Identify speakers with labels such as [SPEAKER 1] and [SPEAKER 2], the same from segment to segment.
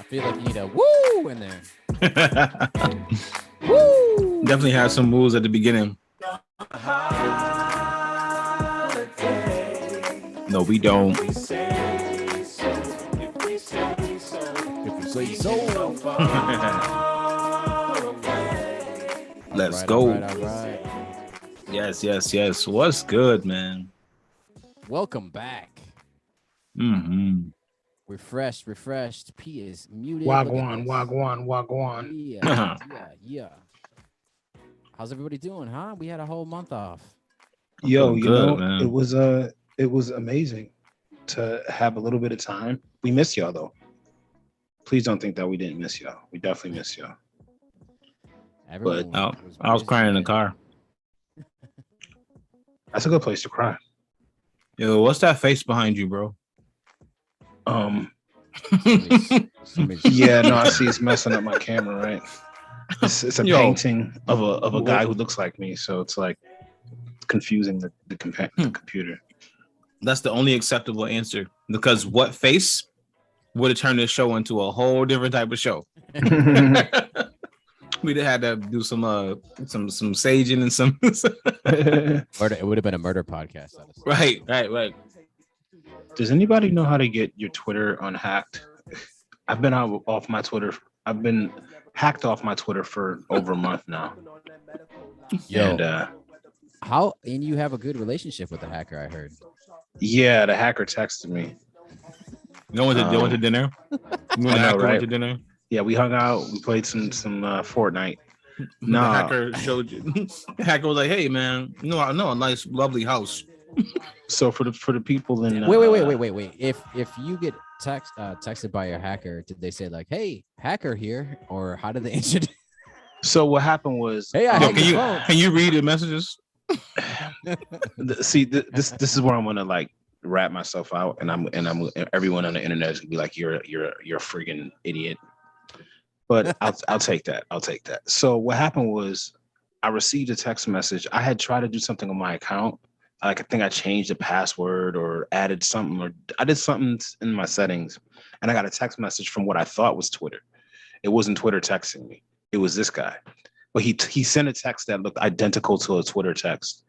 [SPEAKER 1] feel like you need a woo in there.
[SPEAKER 2] Woo! Definitely have some moves at the beginning. No, we don't.
[SPEAKER 1] If we say so.
[SPEAKER 2] Let's go.
[SPEAKER 1] All right.
[SPEAKER 2] Yes. What's good, man?
[SPEAKER 1] Welcome back.
[SPEAKER 2] Mm-hmm.
[SPEAKER 1] Refreshed. P is muted.
[SPEAKER 3] Wagwan.
[SPEAKER 1] Yeah. How's everybody doing, huh? We had a whole month off.
[SPEAKER 3] Yo,
[SPEAKER 2] man.
[SPEAKER 3] it was amazing to have a little bit of time. We miss y'all though. Please don't think that we didn't miss y'all. We definitely miss y'all.
[SPEAKER 1] Everyone
[SPEAKER 2] I was crying in the car.
[SPEAKER 3] That's a good place to cry.
[SPEAKER 2] Yo, what's that face behind you, bro?
[SPEAKER 3] Yeah, no, I see it's messing up my camera, right? It's a painting of a guy who looks like me, so it's like confusing the computer.
[SPEAKER 2] That's the only acceptable answer, because what face would have turned this show into a whole different type of show? We'd have had to do some saging and some
[SPEAKER 1] murder. It would have been a murder podcast, honestly.
[SPEAKER 2] Right.
[SPEAKER 3] Does anybody know how to get your Twitter unhacked? I've been off my Twitter. I've been hacked off my Twitter for over a month now.
[SPEAKER 1] Yo, and you have a good relationship with the hacker, I heard.
[SPEAKER 3] Yeah, the hacker texted me.
[SPEAKER 2] You went to dinner? Went to dinner?
[SPEAKER 3] Yeah, we hung out. We played some Fortnite.
[SPEAKER 2] No, the hacker showed you. The hacker was like, "Hey, man, I know a nice, lovely house."
[SPEAKER 3] So for the people in
[SPEAKER 1] wait. If you get texted by your hacker, did they say like, "Hey, hacker here," or how did they introduce?
[SPEAKER 3] So what happened was,
[SPEAKER 1] hey,
[SPEAKER 2] can you read the messages?
[SPEAKER 3] See, this is where I'm gonna like wrap myself out, and I'm everyone on the internet is gonna be like, you're a friggin' idiot. But I'll take that. So what happened was, I received a text message. I had tried to do something on my account. Like, I think I changed the password or added something, or I did something in my settings, and I got a text message from what I thought was Twitter. It wasn't Twitter texting me. It was this guy. But he sent a text that looked identical to a Twitter text.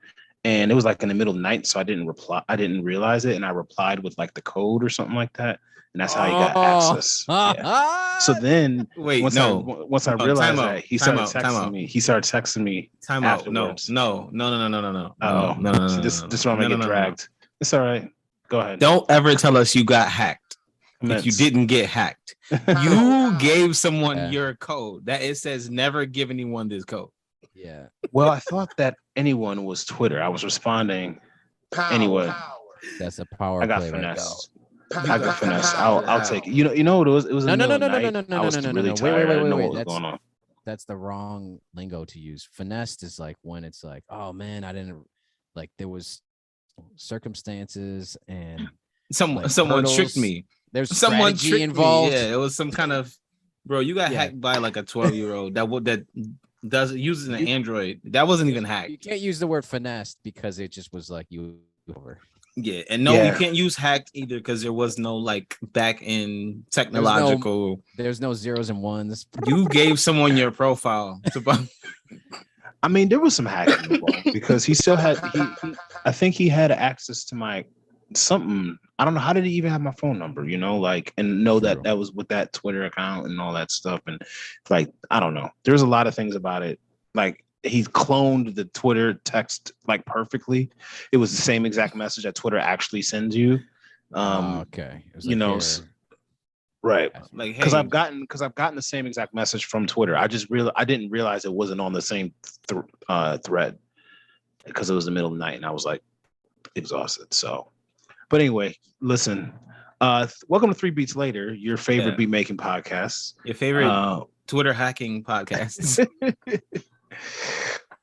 [SPEAKER 3] And it was like in the middle of the night, so I didn't reply. I didn't realize it, and I replied with like the code or something like that. And that's how he got access. Yeah. So then, once I realized that, he started texting me. He started texting me.
[SPEAKER 2] Time out. No.
[SPEAKER 3] This is where I'm gonna get dragged. It's all right. Go ahead.
[SPEAKER 2] Don't ever tell us you got hacked. If you didn't get hacked, you gave someone your code. That it says never give anyone this code.
[SPEAKER 1] Yeah.
[SPEAKER 3] Well, I thought that anyone was Twitter. I was responding anyway.
[SPEAKER 1] That's a power.
[SPEAKER 3] I got finesse. I'll take it. You know what it was? It was
[SPEAKER 1] no.
[SPEAKER 3] Wait.
[SPEAKER 1] That's the wrong lingo to use. Finesse is like when it's like, oh man, I didn't like, there was circumstances and
[SPEAKER 2] someone tricked me.
[SPEAKER 1] There's someone involved.
[SPEAKER 2] Yeah, it was some kind of you got hacked by like a 12-year-old that uses an Android. That wasn't even hacked.
[SPEAKER 1] You can't use the word finesse because it just was like you over.
[SPEAKER 2] Yeah, and you can't use hacked either because there was no like back end technological.
[SPEAKER 1] There's no zeros and ones.
[SPEAKER 2] You gave someone your profile.
[SPEAKER 3] I mean, there was some hacking involved because he still had. I think he had access to my something. I don't know, how did he even have my phone number? And know that was with that Twitter account and all that stuff. And like, I don't know. There's a lot of things about it. Like, he cloned the Twitter text like perfectly. It was the same exact message that Twitter actually sends you.
[SPEAKER 1] Okay.
[SPEAKER 3] Right. Like, because I've gotten the same exact message from Twitter. I didn't realize it wasn't on the same thread because it was the middle of the night and I was like exhausted. So, but anyway, listen. Welcome to 3 Beats Later, your favorite beat making podcast.
[SPEAKER 2] Your favorite Twitter hacking podcast.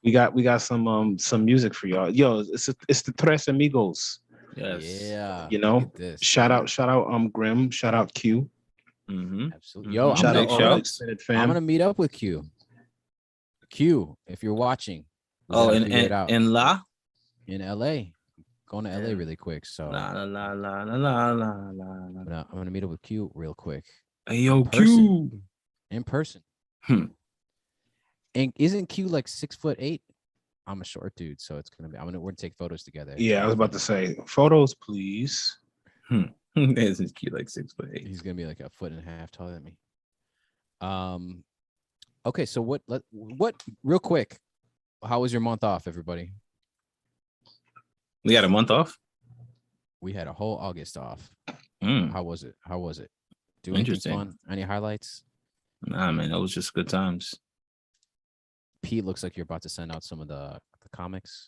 [SPEAKER 3] We got some music for y'all. Yo, it's the Tres Amigos.
[SPEAKER 2] Yes.
[SPEAKER 1] Yeah.
[SPEAKER 3] You know,
[SPEAKER 1] look at this.
[SPEAKER 3] shout out Grim, shout out Q.
[SPEAKER 2] Mm-hmm.
[SPEAKER 1] Absolutely. Yo,
[SPEAKER 3] Shout out
[SPEAKER 2] Big
[SPEAKER 3] all
[SPEAKER 2] show.
[SPEAKER 3] the extended fam.
[SPEAKER 1] I'm gonna meet up with Q. Q, if you're watching. we
[SPEAKER 2] Oh,
[SPEAKER 1] gotta figure it out.
[SPEAKER 2] in La.
[SPEAKER 1] In LA. Going to LA
[SPEAKER 2] Yeah.
[SPEAKER 1] really quick. So
[SPEAKER 2] La la la la la la la la.
[SPEAKER 1] I'm gonna meet up with Q real quick.
[SPEAKER 2] Hey, yo,
[SPEAKER 1] In person.
[SPEAKER 2] Q.
[SPEAKER 1] In person.
[SPEAKER 2] Hmm.
[SPEAKER 1] And isn't Q like 6'8"? I'm a short dude, so we're gonna take photos together.
[SPEAKER 3] Yeah, I was about to say photos, please.
[SPEAKER 2] Isn't Q like 6'8"?
[SPEAKER 1] He's gonna be like a foot and a half taller than me. Okay, so what real quick, how was your month off, everybody?
[SPEAKER 2] We got a month off.
[SPEAKER 1] We had a whole August off.
[SPEAKER 2] Mm.
[SPEAKER 1] How was it? Do anything fun? Any highlights?
[SPEAKER 2] Nah, man, that was just good times.
[SPEAKER 1] Pete, looks like you're about to send out some of the comics.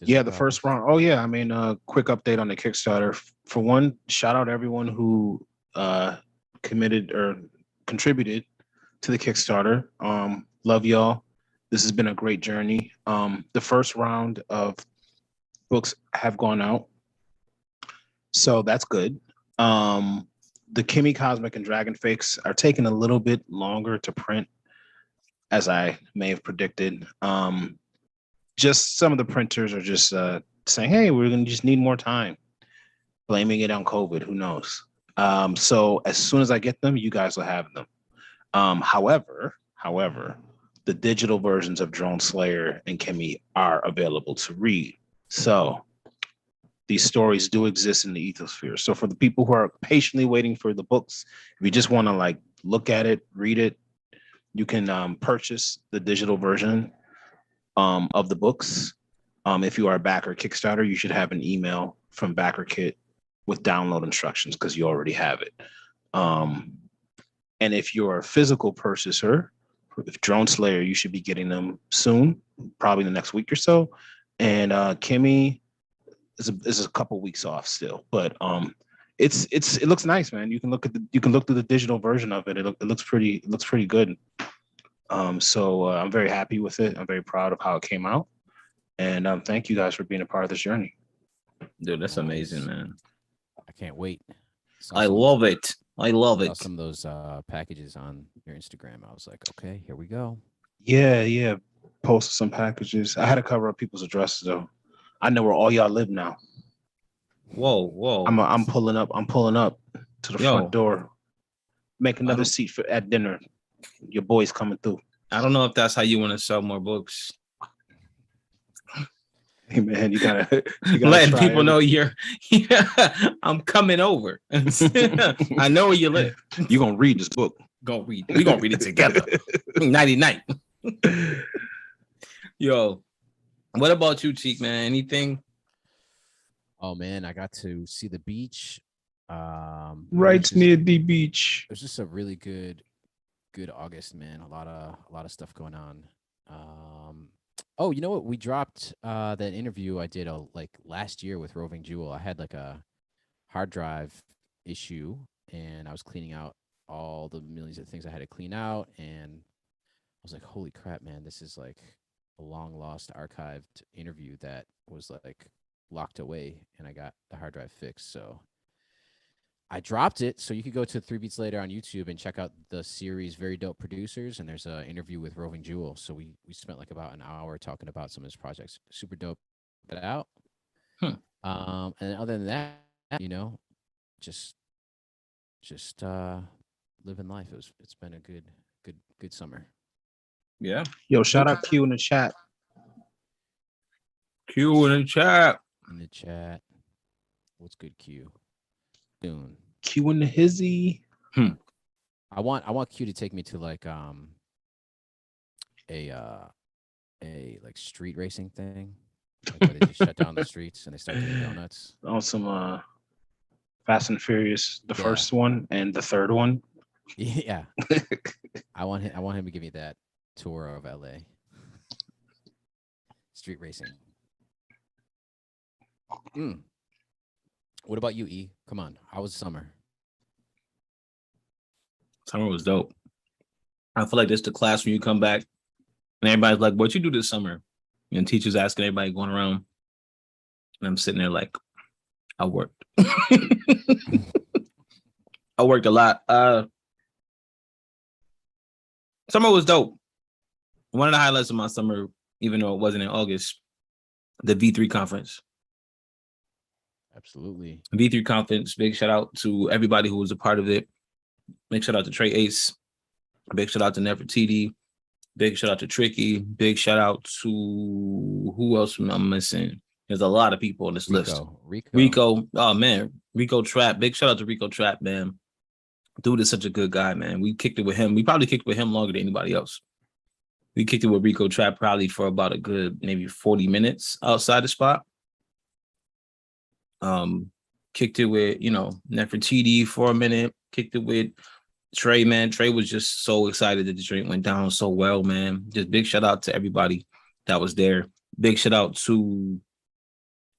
[SPEAKER 3] The first round. Oh yeah, I mean, quick update on the Kickstarter. For one, shout out everyone who committed or contributed to the Kickstarter. Love y'all. This has been a great journey. The first round of books have gone out, so that's good. The Kimmy Cosmic and Dragon Fakes are taking a little bit longer to print, as I may have predicted. Just some of the printers are just saying, hey, we're going to just need more time, blaming it on COVID. Who knows? So as soon as I get them, you guys will have them. However, the digital versions of Drone Slayer and Kimmy are available to read. So these stories do exist in the ethosphere. So for the people who are patiently waiting for the books, if you just want to like look at it, read it, you can purchase the digital version of the books. If you are a backer Kickstarter, you should have an email from BackerKit with download instructions because you already have it. And if you're a physical purchaser, if Drone Slayer, you should be getting them soon, probably the next week or so. And Kimmy is a couple weeks off still, but it looks nice, man. You can look through the digital version of it. It looks pretty good. So I'm very happy with it. I'm very proud of how it came out. And thank you guys for being a part of this journey.
[SPEAKER 2] Dude, that's amazing, man.
[SPEAKER 1] I can't wait.
[SPEAKER 2] I love it. I love
[SPEAKER 1] saw
[SPEAKER 2] it.
[SPEAKER 1] some of those packages on your Instagram. I was like, okay, here we go.
[SPEAKER 3] Yeah. Posted some packages. I had to cover up people's addresses though. I know where all y'all live now.
[SPEAKER 2] Whoa.
[SPEAKER 3] I'm pulling up to the front door. Make another seat at dinner. Your boy's coming through.
[SPEAKER 2] I don't know if that's how you want to sell more books.
[SPEAKER 3] Hey man, you gotta
[SPEAKER 2] letting people know I'm coming over. I know where you live.
[SPEAKER 3] You're gonna read this book.
[SPEAKER 2] We're gonna read it together. Nighty night. Yo, what about you, Cheek, man? Anything?
[SPEAKER 1] Oh man, I got to see the beach.
[SPEAKER 3] Right near the beach.
[SPEAKER 1] It was just a really good August, man. A lot of stuff going on. Oh, you know what? We dropped that interview I did like last year with Roving Jewel. I had like a hard drive issue, and I was cleaning out all the millions of things I had to clean out, and I was like, "Holy crap, man! This is like a long lost archived interview that was like locked away," and I got the hard drive fixed. So I dropped it, so you could go to 3 Beats Later on YouTube and check out the series Very Dope Producers, and there's an interview with Roving Jewel. So we spent like about an hour talking about some of his projects. Super dope. Get out. And other than that, just living life. It's been a good summer.
[SPEAKER 2] Yeah.
[SPEAKER 3] Yo, shout out Q in the chat.
[SPEAKER 2] Q in the chat.
[SPEAKER 1] What's good, Q? Doing
[SPEAKER 3] Q in the hizzy.
[SPEAKER 1] I want Q to take me to like a like street racing thing, like where they just shut down the streets and they start doing donuts.
[SPEAKER 3] On some Fast and Furious, the first one and the third one.
[SPEAKER 1] Yeah. I want him to give me that tour of LA. Street racing. What about you, E? Come on. How was summer?
[SPEAKER 2] Summer was dope. I feel like this is the class when you come back And everybody's like, what you do this summer? And teachers asking everybody going around. And I'm sitting there like, I worked. I worked a lot. Summer was dope. One of the highlights of my summer, even though it wasn't in August, the V3 conference.
[SPEAKER 1] Absolutely.
[SPEAKER 2] V3 conference. Big shout out to everybody who was a part of it. Big shout out to Trey Ace. Big shout out to Nefertiti. Big shout out to Tricky. Big shout out to who else am I missing? There's a lot of people on this list. Rico. Oh man, Rico Trap. Big shout out to Rico Trap, man. Dude is such a good guy, man. We kicked it with him. We probably kicked with him longer than anybody else. We kicked it with Rico Trap probably for about a good maybe 40 minutes outside the spot. Kicked it with, Nefertiti for a minute. Kicked it with Trey, man. Trey was just so excited that the drink went down so well, man. Just big shout out to everybody that was there. Big shout out to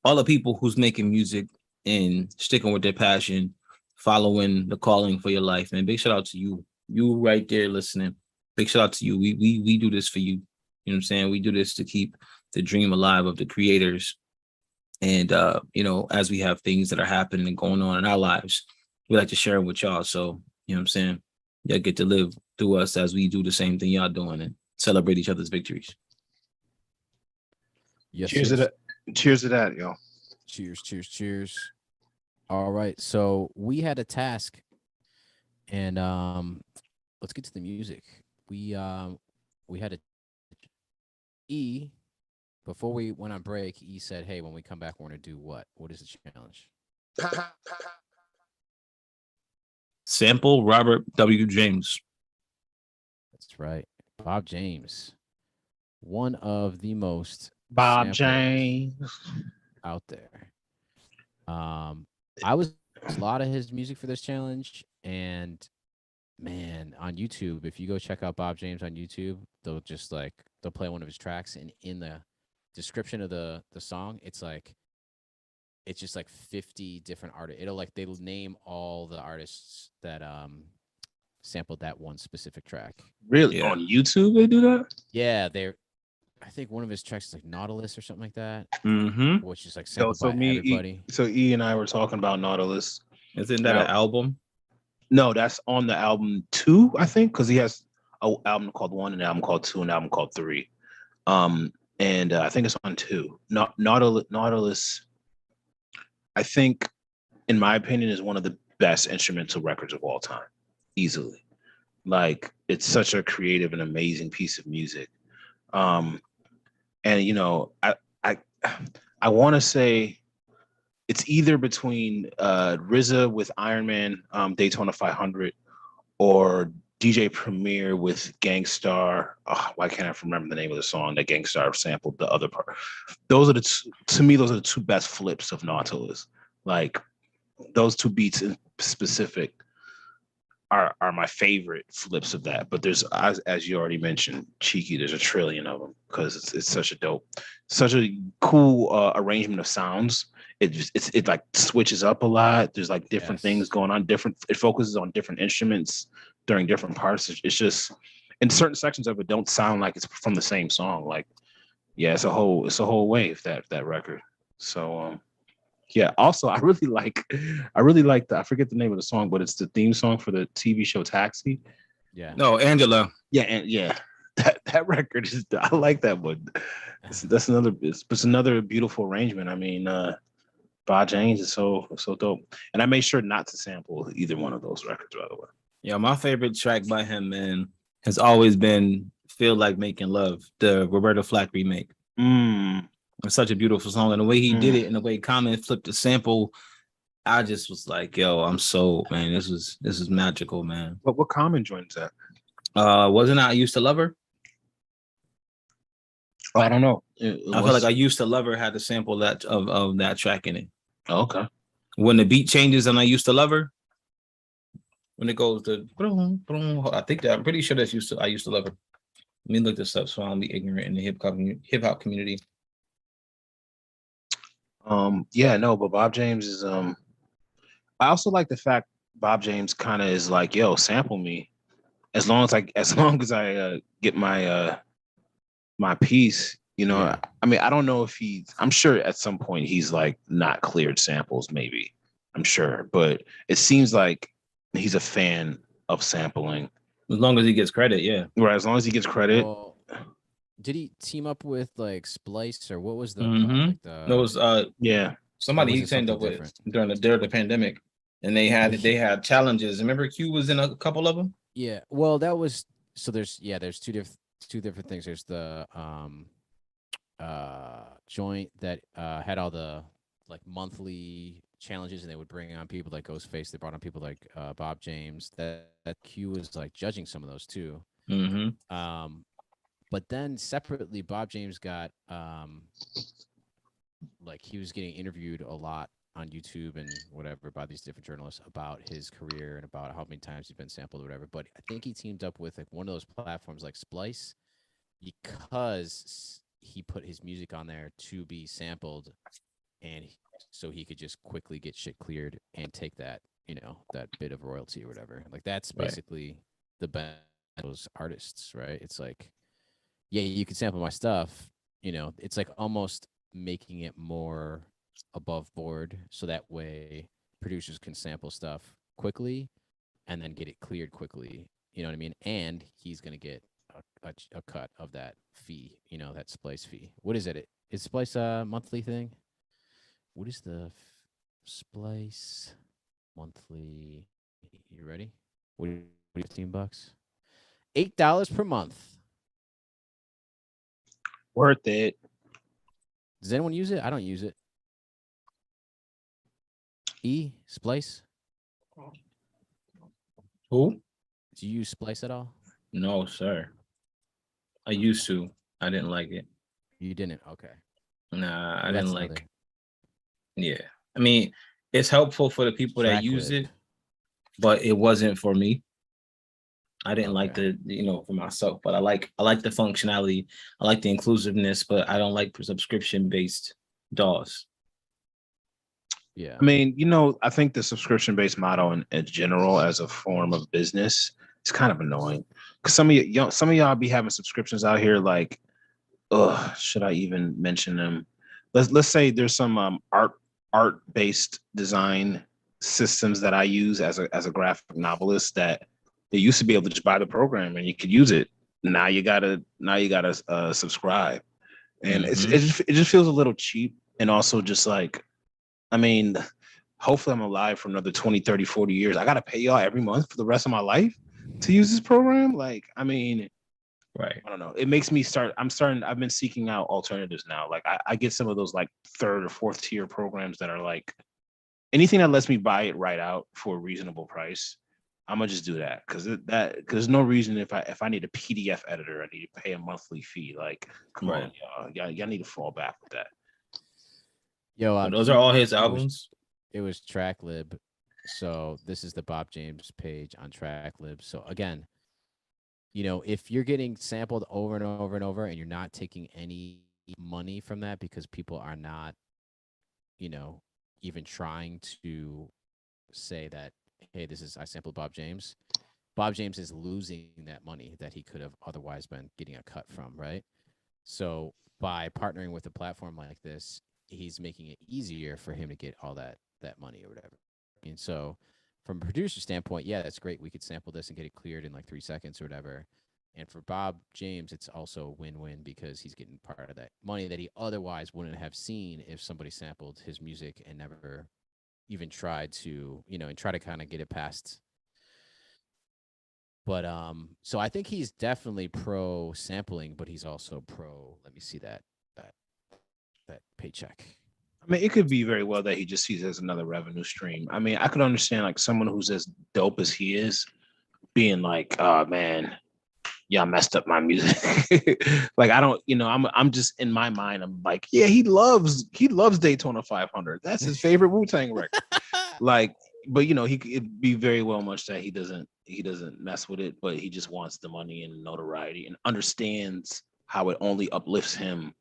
[SPEAKER 2] all the people who's making music and sticking with their passion, following the calling for your life, man. Big shout out to you. You right there listening. Big shout out to you. We do this for you. You know what I'm saying? We do this to keep the dream alive of the creators. And as we have things that are happening and going on in our lives, we like to share them with y'all. So, you know what I'm saying? Y'all get to live through us as we do the same thing y'all doing and celebrate each other's victories.
[SPEAKER 1] Yes.
[SPEAKER 3] Cheers to that. Cheers to that, yo.
[SPEAKER 1] Cheers. All right. So we had a task, and let's get to the music. We had a E before we went on break. E said, "Hey, when we come back, we're gonna do what? What is the challenge?"
[SPEAKER 2] Sample Robert W. James.
[SPEAKER 1] That's right, Bob James, one of the most
[SPEAKER 3] Bob James
[SPEAKER 1] out there. I was a lot of his music for this challenge, and man, on YouTube, if you go check out Bob James on YouTube, they'll play one of his tracks, and in the description of the song, it's just like 50 different artists. They'll name all the artists that sampled that one specific track.
[SPEAKER 3] Really?
[SPEAKER 2] Yeah.
[SPEAKER 3] On YouTube they do that?
[SPEAKER 1] Yeah, I think one of his tracks is like Nautilus or something like that, which is like sampled by everybody.
[SPEAKER 3] E and I were talking about Nautilus.
[SPEAKER 2] Isn't that an album?
[SPEAKER 3] No, that's on the album 2, I think, because he has an album called 1, an album called 2, an album called 3. And I think it's on 2. Nautilus, I think, in my opinion, is one of the best instrumental records of all time, easily. Like, it's such a creative and amazing piece of music. And I want to say it's either between RZA with Iron Man, Daytona 500, or DJ Premier with Gangstar. Oh, why can't I remember the name of the song that Gangstar sampled the other part? Those are the two best flips of Nautilus. Like, those two beats in specific are my favorite flips of that. But there's, as you already mentioned, Cheeky, there's a trillion of them because it's such a cool arrangement of sounds. It like switches up a lot. There's like different things going on. It focuses on different instruments during different parts. It's just, in certain sections of it don't sound like it's from the same song. Like, yeah, it's a whole wave, that record. So yeah. Also, I really like I forget the name of the song, but it's the theme song for the TV show Taxi.
[SPEAKER 1] Yeah.
[SPEAKER 2] No, Angela.
[SPEAKER 3] Yeah, and yeah, that record is. I like that one. It's another beautiful arrangement. I mean, Bob James is so dope, and I made sure not to sample either one of those records, by the way.
[SPEAKER 2] Yeah, my favorite track by him, man, has always been "Feel Like Making Love," the Roberta Flack remake. It's such a beautiful song, and the way he did it, and the way Common flipped the sample, I just was like, "Yo, I'm sold, man. This is magical, man."
[SPEAKER 3] But what Common joins that?
[SPEAKER 2] Wasn't I Used to Love Her?
[SPEAKER 3] Oh, I don't know.
[SPEAKER 2] I feel like I Used to Love Her had the sample of that track in it.
[SPEAKER 3] Oh, okay.
[SPEAKER 2] When the beat changes and I Used to Love Her, when it goes to, I'm pretty sure that's I Used to Love Her. Let me look this up so I don't be ignorant in the hip hop community.
[SPEAKER 3] But Bob James is I also like the fact Bob James kind of is like, yo, sample me, as long as I get my my piece.
[SPEAKER 1] Yeah.
[SPEAKER 3] I mean, I don't know if I'm sure at some point he's like not cleared samples, maybe. I'm sure, but it seems like he's a fan of sampling.
[SPEAKER 2] As long as he gets credit, yeah.
[SPEAKER 3] Right, as long as he gets credit.
[SPEAKER 1] Well, did he team up with like Splice or what was the
[SPEAKER 2] Mm-hmm.
[SPEAKER 1] like
[SPEAKER 2] That
[SPEAKER 1] the
[SPEAKER 2] was
[SPEAKER 3] Yeah.
[SPEAKER 2] somebody
[SPEAKER 1] was
[SPEAKER 2] he
[SPEAKER 1] it
[SPEAKER 2] signed
[SPEAKER 1] something
[SPEAKER 2] up with
[SPEAKER 1] different?
[SPEAKER 2] during the pandemic, and they had challenges. Remember, Q was in a couple of them.
[SPEAKER 1] Yeah. Well, that was so there's two different things. There's the joint that had all the like monthly challenges and they would bring on people like Ghostface. They brought on people like Bob James. That Q was like judging some of those too.
[SPEAKER 2] Mm-hmm.
[SPEAKER 1] But then separately, Bob James got like he was getting interviewed a lot on YouTube and whatever by these different journalists about his career and about how many times he's been sampled or whatever. But I think he teamed up with like one of those platforms like Splice because he put his music on there to be sampled and so he could just quickly get shit cleared and take that, that bit of royalty or whatever. Like that's
[SPEAKER 2] Right.
[SPEAKER 1] basically the benefit of those artists, right? It's like, yeah, you can sample my stuff, it's like almost making it more above board so that way producers can sample stuff quickly and then get it cleared quickly. You know what I mean? And he's gonna get a cut of that fee. That Splice fee. What is it? Is Splice a monthly thing? What is the Splice monthly? You ready? What do you, $15? $8 per month.
[SPEAKER 3] Worth it.
[SPEAKER 1] Does anyone use it? I don't use it. Splice?
[SPEAKER 2] Who?
[SPEAKER 1] Do you use Splice at all?
[SPEAKER 2] No, sir. I used to. I didn't like it.
[SPEAKER 1] You didn't? Okay.
[SPEAKER 2] Nah, I
[SPEAKER 1] Well,
[SPEAKER 2] didn't
[SPEAKER 1] that's
[SPEAKER 2] like.
[SPEAKER 1] another
[SPEAKER 2] Yeah, I mean, it's helpful for the people that
[SPEAKER 1] track
[SPEAKER 2] use
[SPEAKER 1] lib.
[SPEAKER 2] it, but it wasn't for me. I didn't like
[SPEAKER 1] Okay.
[SPEAKER 2] for myself, but I like the functionality. I like the inclusiveness, but I don't like subscription based DAWs.
[SPEAKER 1] Yeah.
[SPEAKER 3] I mean, I think the subscription based model in general as a form of business is kind of annoying because some of y'all be having subscriptions out here like, should I even mention them? Let's say there's some art based design systems that I use as a graphic novelist that they used to be able to just buy the program and you could use it. Now you gotta subscribe, and it just feels a little cheap, and also just like, I mean, hopefully I'm alive for another 20, 30, 40 years. I got to pay y'all every month for the rest of my life to use this program. Like, I mean,
[SPEAKER 2] Right.
[SPEAKER 3] I don't know. It makes me I've been seeking out alternatives now. Like I get some of those like third or fourth tier programs that are like anything that lets me buy it right out for a reasonable price. I'm gonna just do that because there's no reason if I need a PDF editor, I need to pay a monthly fee. Like, come
[SPEAKER 2] Right.
[SPEAKER 3] on, y'all need to fall back with that.
[SPEAKER 1] Yo,
[SPEAKER 2] But those are all his
[SPEAKER 1] it
[SPEAKER 2] albums.
[SPEAKER 1] was track lib. So this is the Bob James page on track lib. So again, if you're getting sampled over and over and over and you're not taking any money from that because people are not, even trying to say that, hey, I sampled Bob James. Bob James is losing that money that he could have otherwise been getting a cut from, right? So by partnering with a platform like this, he's making it easier for him to get all that money or whatever. And so from a producer standpoint, yeah, that's great. We could sample this and get it cleared in like 3 seconds or whatever. And for Bob James, it's also a win-win because he's getting part of that money that he otherwise wouldn't have seen if somebody sampled his music and never even tried to, and try to kind of get it past. But so I think he's definitely pro sampling, but he's also pro. Let me see that paycheck.
[SPEAKER 3] I mean, it could be very well that he just sees it as another revenue stream. I mean, I could understand like someone who's as dope as he is being like, oh man, y'all messed up my music. Like I don't, I'm just in my mind, I'm like, yeah, he loves Daytona 500. That's his favorite Wu-Tang record. Like, but he could be very well much that he doesn't mess with it, but he just wants the money and notoriety and understands how it only uplifts him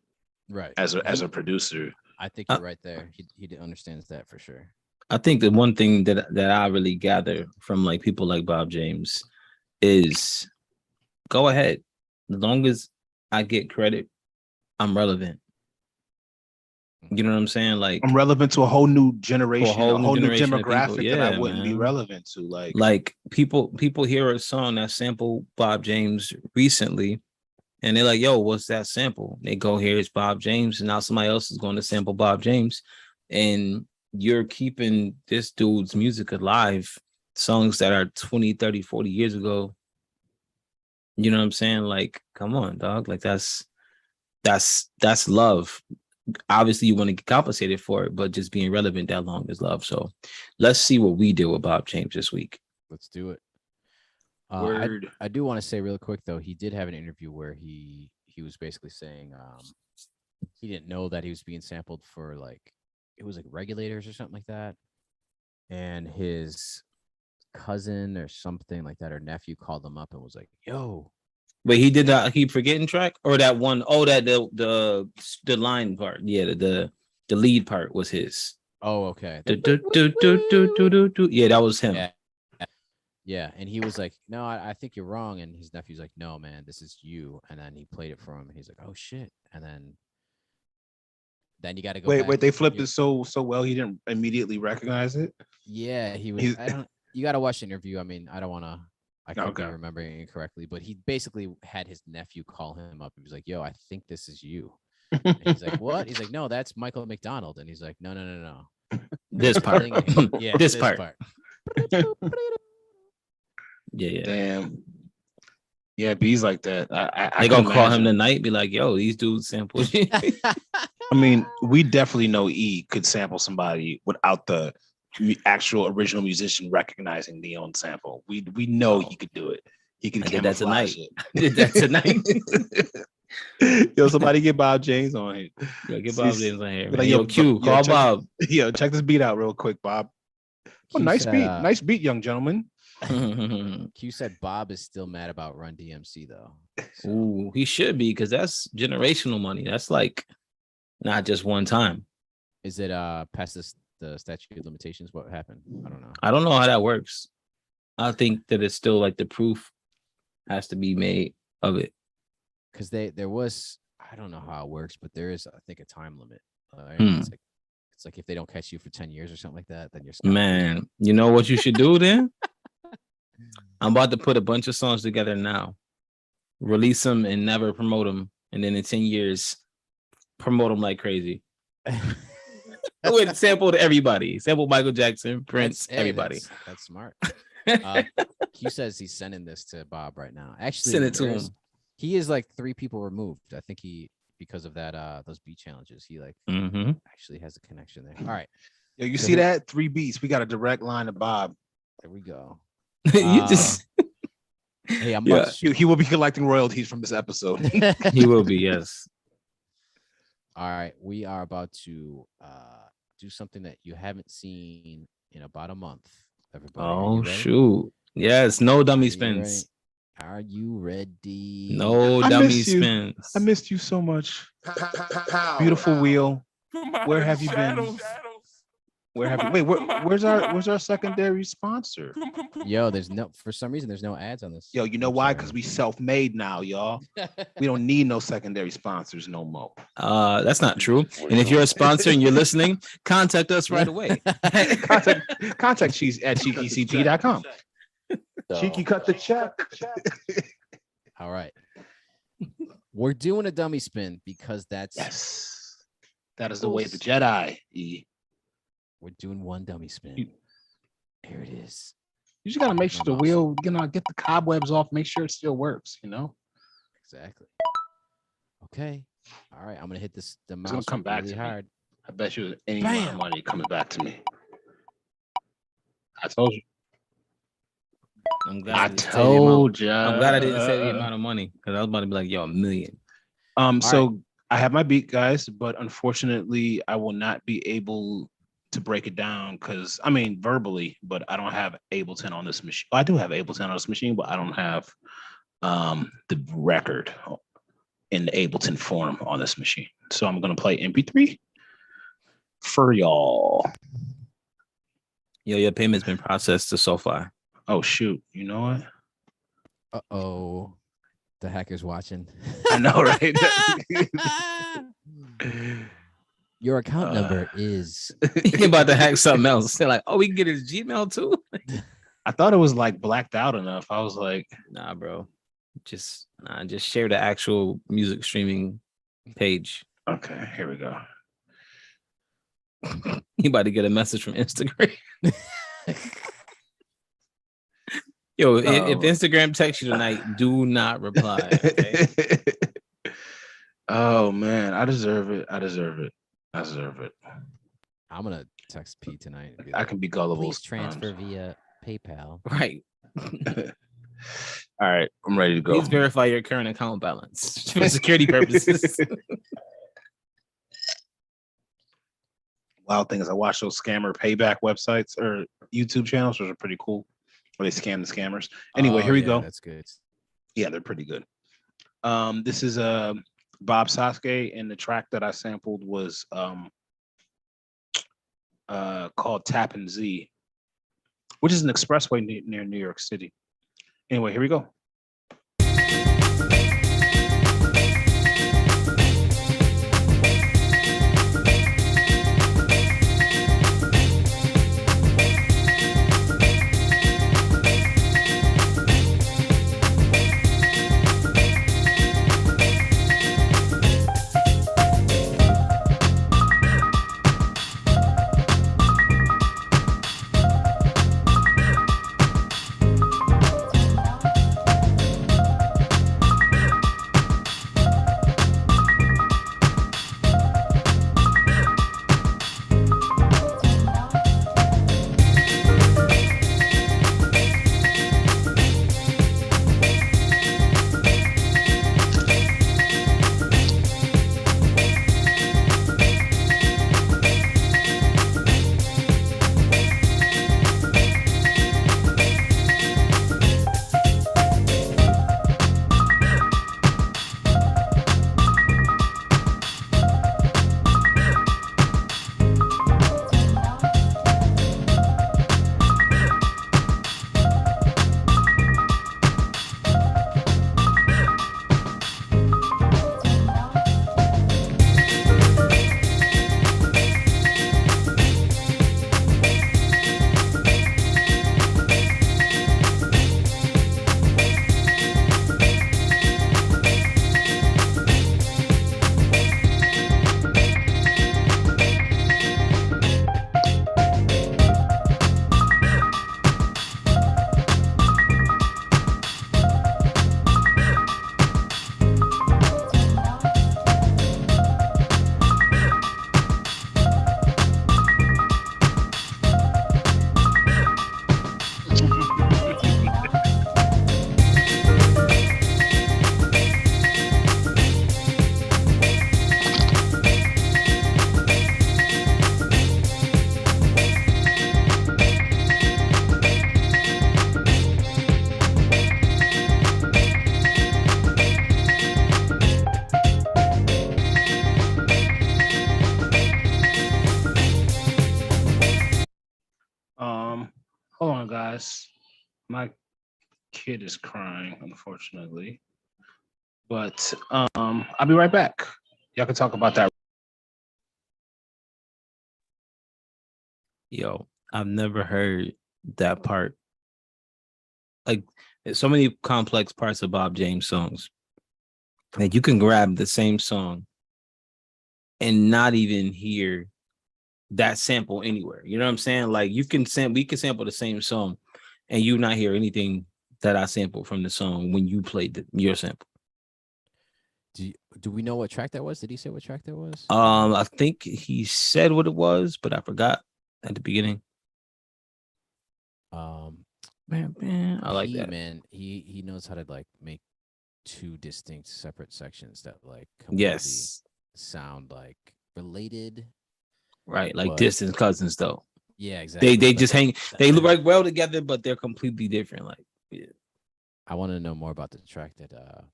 [SPEAKER 1] Right.
[SPEAKER 3] as a producer.
[SPEAKER 1] I think you're right there. He understands that for sure.
[SPEAKER 2] I think the one thing that I really gather from like people like Bob James is go ahead. As long as I get credit, I'm relevant. You know what I'm saying? Like
[SPEAKER 3] I'm relevant to a whole new
[SPEAKER 2] for a
[SPEAKER 3] generation,
[SPEAKER 2] whole
[SPEAKER 3] a
[SPEAKER 2] new
[SPEAKER 3] whole new
[SPEAKER 2] generation of people.
[SPEAKER 3] demographic that I
[SPEAKER 2] Yeah,
[SPEAKER 3] wouldn't be
[SPEAKER 2] man.
[SPEAKER 3] relevant to.
[SPEAKER 2] Like people hear a song that sampled Bob James recently, and they're like, "Yo, what's that sample?" They go, "Here it's Bob James," and now somebody else is going to sample Bob James, and you're keeping this dude's music alive. Songs that are 20, 30, 40 years ago. You know what I'm saying? Like, come on, dog. Like that's love. Obviously, you want to get compensated for it, but just being relevant that long is love. So let's see what we do with Bob James this week.
[SPEAKER 1] Let's do it.
[SPEAKER 3] Word.
[SPEAKER 1] I do want to say real quick though, he did have an interview where he was basically saying he didn't know that he was being sampled for like it was like regulators or something like that, and his cousin or something like that or nephew called him up and was like, "Yo."
[SPEAKER 2] Wait, he did not keep forgetting track or that one? Oh, that the line part. Yeah, the lead part was his.
[SPEAKER 1] Oh, okay.
[SPEAKER 2] Yeah, that was him.
[SPEAKER 1] Yeah. Yeah, and he was like, "No, I think you're wrong." And his nephew's like, "No, man, this is you." And then he played it for him, and he's like, "Oh shit!" And then you got to go back.
[SPEAKER 3] Wait, they flipped
[SPEAKER 1] you-
[SPEAKER 3] it so well he didn't immediately recognize it.
[SPEAKER 1] Yeah, he was.
[SPEAKER 3] He's-
[SPEAKER 1] I don't. You got to watch the interview. I mean, I don't want to. I could be
[SPEAKER 3] Okay.
[SPEAKER 1] remembering it incorrectly, but he basically had his nephew call him up. He was like, "Yo, I think this is you." And he's like, "What?" He's like, "No, that's Michael McDonald." And he's like, "No, no, no, no."
[SPEAKER 2] This part.
[SPEAKER 1] Yeah,
[SPEAKER 2] this part. Yeah.
[SPEAKER 3] Damn. Yeah, bees like that.
[SPEAKER 2] They
[SPEAKER 3] can
[SPEAKER 2] gonna call him
[SPEAKER 3] imagine.
[SPEAKER 2] tonight, be like, "Yo, these dudes sample."
[SPEAKER 3] I mean, we definitely know E could sample somebody without the actual original musician recognizing the own sample. We know he could do it. He can
[SPEAKER 2] I did that
[SPEAKER 3] camouflage
[SPEAKER 2] tonight.
[SPEAKER 3] it.
[SPEAKER 2] Did that tonight.
[SPEAKER 3] Yo, somebody get Bob James on here.
[SPEAKER 2] Yo, get Bob James on here,
[SPEAKER 3] Be
[SPEAKER 2] man.
[SPEAKER 3] like,
[SPEAKER 2] Yo, Q, call
[SPEAKER 3] check,
[SPEAKER 2] Bob.
[SPEAKER 3] Yo, check this beat out real quick, Bob. Oh,
[SPEAKER 1] Q
[SPEAKER 3] nice
[SPEAKER 1] said,
[SPEAKER 3] beat. Nice beat, young gentleman.
[SPEAKER 1] Q said Bob is still mad about Run DMC though. So.
[SPEAKER 2] Ooh, he should be because that's generational money. That's like not just one time.
[SPEAKER 1] Is it past the statute of limitations? What happened? I don't know.
[SPEAKER 2] I don't know how that works. I think that it's still like the proof has to be made of it.
[SPEAKER 1] Because there was I don't know how it works, but there is I think a time limit. It's like if they don't catch you for 10 years or something like that, then you're scot-free.
[SPEAKER 2] Man, you know what you should do then? I'm about to put a bunch of songs together now, release them and never promote them, and then in 10 years, promote them like crazy. With sample to everybody, sample Michael Jackson, Prince, everybody.
[SPEAKER 1] That's smart. Q says he's sending this to Bob right now. Actually,
[SPEAKER 2] Send it to him.
[SPEAKER 1] He is like 3 people removed. I think he because of that those beat challenges. He like actually has a connection there. All right.
[SPEAKER 3] Yo, you see that? 3 beats. We got a direct line to Bob.
[SPEAKER 1] There we go.
[SPEAKER 2] You just
[SPEAKER 1] hey, I'm
[SPEAKER 3] he will be collecting royalties from this episode.
[SPEAKER 2] He will be, yes.
[SPEAKER 1] All right, we are about to do something that you haven't seen in about a month. Everybody,
[SPEAKER 2] oh shoot! Yes, no dummy spins.
[SPEAKER 1] Are you ready?
[SPEAKER 2] No dummy spins.
[SPEAKER 3] I missed you so much. Beautiful wheel. Where have you been? Where have you? Wait, where's our secondary sponsor?
[SPEAKER 1] Yo, for some reason there's no ads on this.
[SPEAKER 3] Yo, you know why? Because we self-made now, y'all. We don't need no secondary sponsors no more.
[SPEAKER 2] That's not true. And if you're a sponsor and you're listening, contact us right away.
[SPEAKER 3] contact cheese at cheekycp.com. Cheeky cut the check.
[SPEAKER 1] All right. We're doing a dummy spin because
[SPEAKER 3] yes. That is the way of the Jedi.
[SPEAKER 1] We're doing one dummy spin. Here it is.
[SPEAKER 3] You just gotta make sure the wheel, get the cobwebs off, make sure it still works,
[SPEAKER 1] Exactly. Okay. All right. I'm gonna hit the mouse.
[SPEAKER 3] It's gonna come back
[SPEAKER 1] really
[SPEAKER 3] to
[SPEAKER 1] hard.
[SPEAKER 3] me. I bet you any amount of money coming back to me. I told you.
[SPEAKER 2] I'm glad
[SPEAKER 3] I told you.
[SPEAKER 2] I'm glad I didn't say the amount of money because I was about to be like, yo, $1 million.
[SPEAKER 3] So right. I have my beat, guys, but unfortunately, I will not be able to break it down because verbally, but I don't have Ableton on this machine. I do have Ableton on this machine, but I don't have the record in the Ableton form on this machine. So I'm gonna play MP3 for y'all.
[SPEAKER 2] Yo, your payment's been processed to SoFi.
[SPEAKER 3] Oh shoot! You know what?
[SPEAKER 1] Uh-oh. The hacker's watching.
[SPEAKER 3] I know, right?
[SPEAKER 1] Your account number is.
[SPEAKER 2] He about to hack something else. They're like, oh, we can get his Gmail too.
[SPEAKER 3] I thought it was like blacked out enough. I was like,
[SPEAKER 2] Nah, bro. Just share the actual music streaming page.
[SPEAKER 3] okay, here we go.
[SPEAKER 2] You about to get a message from Instagram. Yo, if Instagram texts you tonight, do not reply. Okay?
[SPEAKER 3] Oh man, I deserve it.
[SPEAKER 1] I'm gonna text P tonight. And be
[SPEAKER 3] I can be gullible.
[SPEAKER 1] Please transfer via PayPal.
[SPEAKER 2] Right.
[SPEAKER 3] All right, I'm ready to go.
[SPEAKER 2] Please verify your current account balance for security purposes.
[SPEAKER 3] Wild thing is I watch those scammer payback websites or YouTube channels, which are pretty cool. Where they scam the scammers. Anyway, here we go.
[SPEAKER 1] That's good.
[SPEAKER 3] Yeah, they're pretty good. This is Bob Sasuke, and the track that I sampled was called Tappan Z, which is an expressway near New York City. Anyway, here we go. Hold on, guys. My kid is crying, unfortunately. But I'll be right back. Y'all can talk about that.
[SPEAKER 2] Yo, I've never heard that part. Like, there's so many complex parts of Bob James songs. Like, you can grab the same song and not even hear that sample anywhere. You know what I'm saying? Like, we can sample the same song and you not hear anything that I sampled from the song when you played your sample.
[SPEAKER 1] Do we know what track that was? Did he say what track that was?
[SPEAKER 2] I think he said what it was, but I forgot at the beginning. Man, I like that.
[SPEAKER 1] Man, he knows how to like make two distinct separate sections that like
[SPEAKER 2] yes
[SPEAKER 1] sound like related.
[SPEAKER 2] Right, like distant cousins though.
[SPEAKER 1] Yeah, exactly.
[SPEAKER 2] They just hang. They look like well together, but they're completely different. Like, yeah.
[SPEAKER 1] I want to know more about the track that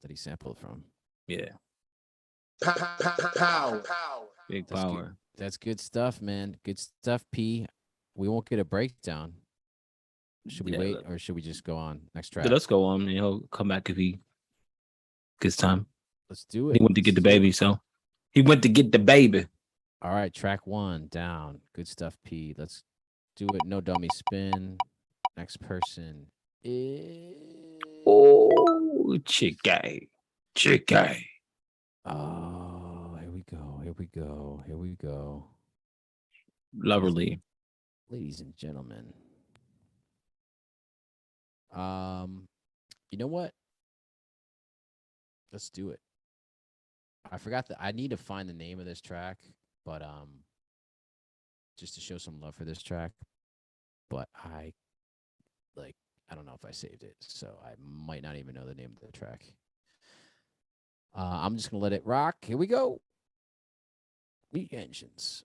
[SPEAKER 1] he sampled from.
[SPEAKER 2] Yeah.
[SPEAKER 3] Pow.
[SPEAKER 2] Big power.
[SPEAKER 1] That's good stuff, man. Good stuff, P. We won't get a breakdown. Should we wait or should we just go on next track?
[SPEAKER 2] Let's go on and he'll come back if he Good time.
[SPEAKER 1] Let's do
[SPEAKER 2] He
[SPEAKER 1] it.
[SPEAKER 2] went to get the baby, so he went to get the baby.
[SPEAKER 1] All right, track 1 down. Good stuff, P. Let's do it. No dummy spin. Next person is.
[SPEAKER 2] Oh, chicken.
[SPEAKER 1] Oh, here we go. Here we go. Here we go.
[SPEAKER 2] Lovely.
[SPEAKER 1] Ladies and gentlemen. You know what? Let's do it. I forgot that I need to find the name of this track, but just to show some love for this track. But I don't know if I saved it, so I might not even know the name of the track. I'm just gonna let it rock. Here we go. Meet engines.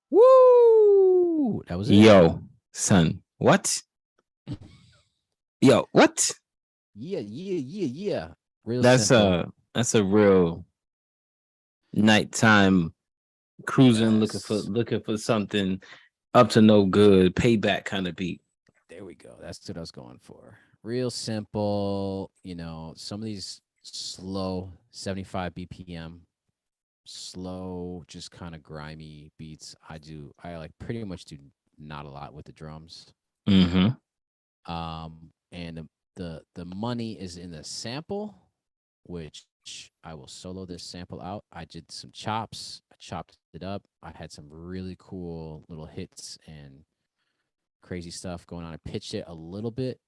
[SPEAKER 1] Woo! That was it.
[SPEAKER 2] Yo, son, what? Yo, what?
[SPEAKER 1] Yeah. Real
[SPEAKER 2] That's
[SPEAKER 1] simple.
[SPEAKER 2] a real nighttime cruising, looking for something up to no good, payback kind of beat.
[SPEAKER 1] There we go. That's what I was going for. Real simple. Some of these slow 75 BPM, slow, just kind of grimy beats. I like pretty much do not a lot with the drums.
[SPEAKER 2] Mm-hmm.
[SPEAKER 1] And the money is in the sample, which I will solo this sample out. I did some chops. I chopped it up. I had some really cool little hits and crazy stuff going on. I pitched it a little bit.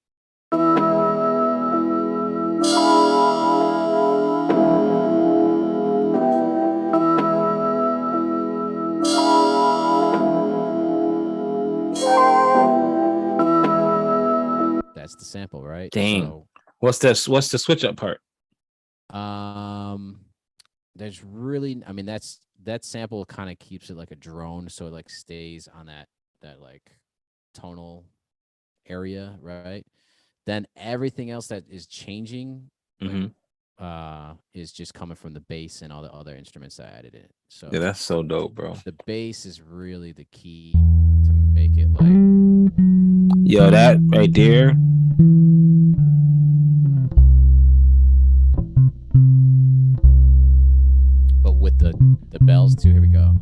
[SPEAKER 1] That's the sample, right?
[SPEAKER 2] Dang.
[SPEAKER 1] So,
[SPEAKER 2] what's the switch up part?
[SPEAKER 1] There's really, that sample kind of keeps it like a drone, so it like stays on that like tonal area, right? Then everything else that is changing is just coming from the bass and all the other instruments that I added in. So
[SPEAKER 2] yeah, that's so dope, bro.
[SPEAKER 1] The bass is really the key to make it like,
[SPEAKER 2] yo, that right there.
[SPEAKER 1] But with the bells too. Here we go.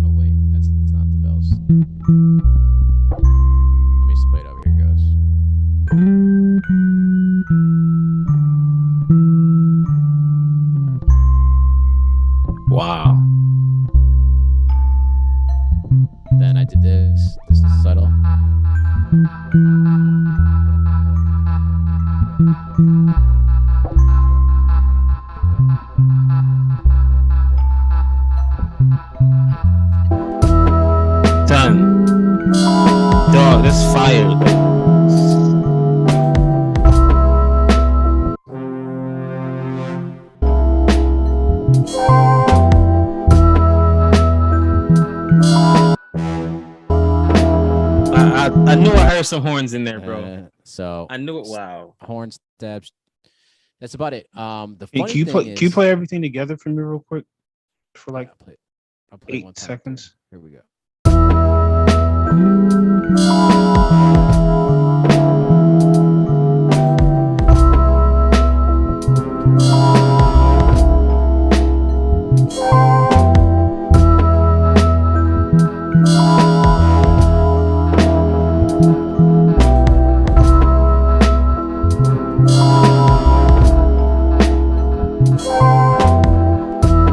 [SPEAKER 1] Oh wait, that's not the bells. Let me just play it over. Here it goes.
[SPEAKER 2] Wow.
[SPEAKER 1] Then I did this. This is subtle.
[SPEAKER 2] Done. Dog, that's fire. some horns in there, bro.
[SPEAKER 1] So
[SPEAKER 2] I knew it. Wow.
[SPEAKER 1] Horn stabs. That's about it. The
[SPEAKER 3] Hey,
[SPEAKER 1] funny
[SPEAKER 3] can you
[SPEAKER 1] thing
[SPEAKER 3] play?
[SPEAKER 1] is,
[SPEAKER 3] Can you play everything together for me real quick for
[SPEAKER 1] yeah,
[SPEAKER 3] like
[SPEAKER 1] I'll play
[SPEAKER 3] 8
[SPEAKER 1] one time.
[SPEAKER 3] seconds?
[SPEAKER 1] Here we go.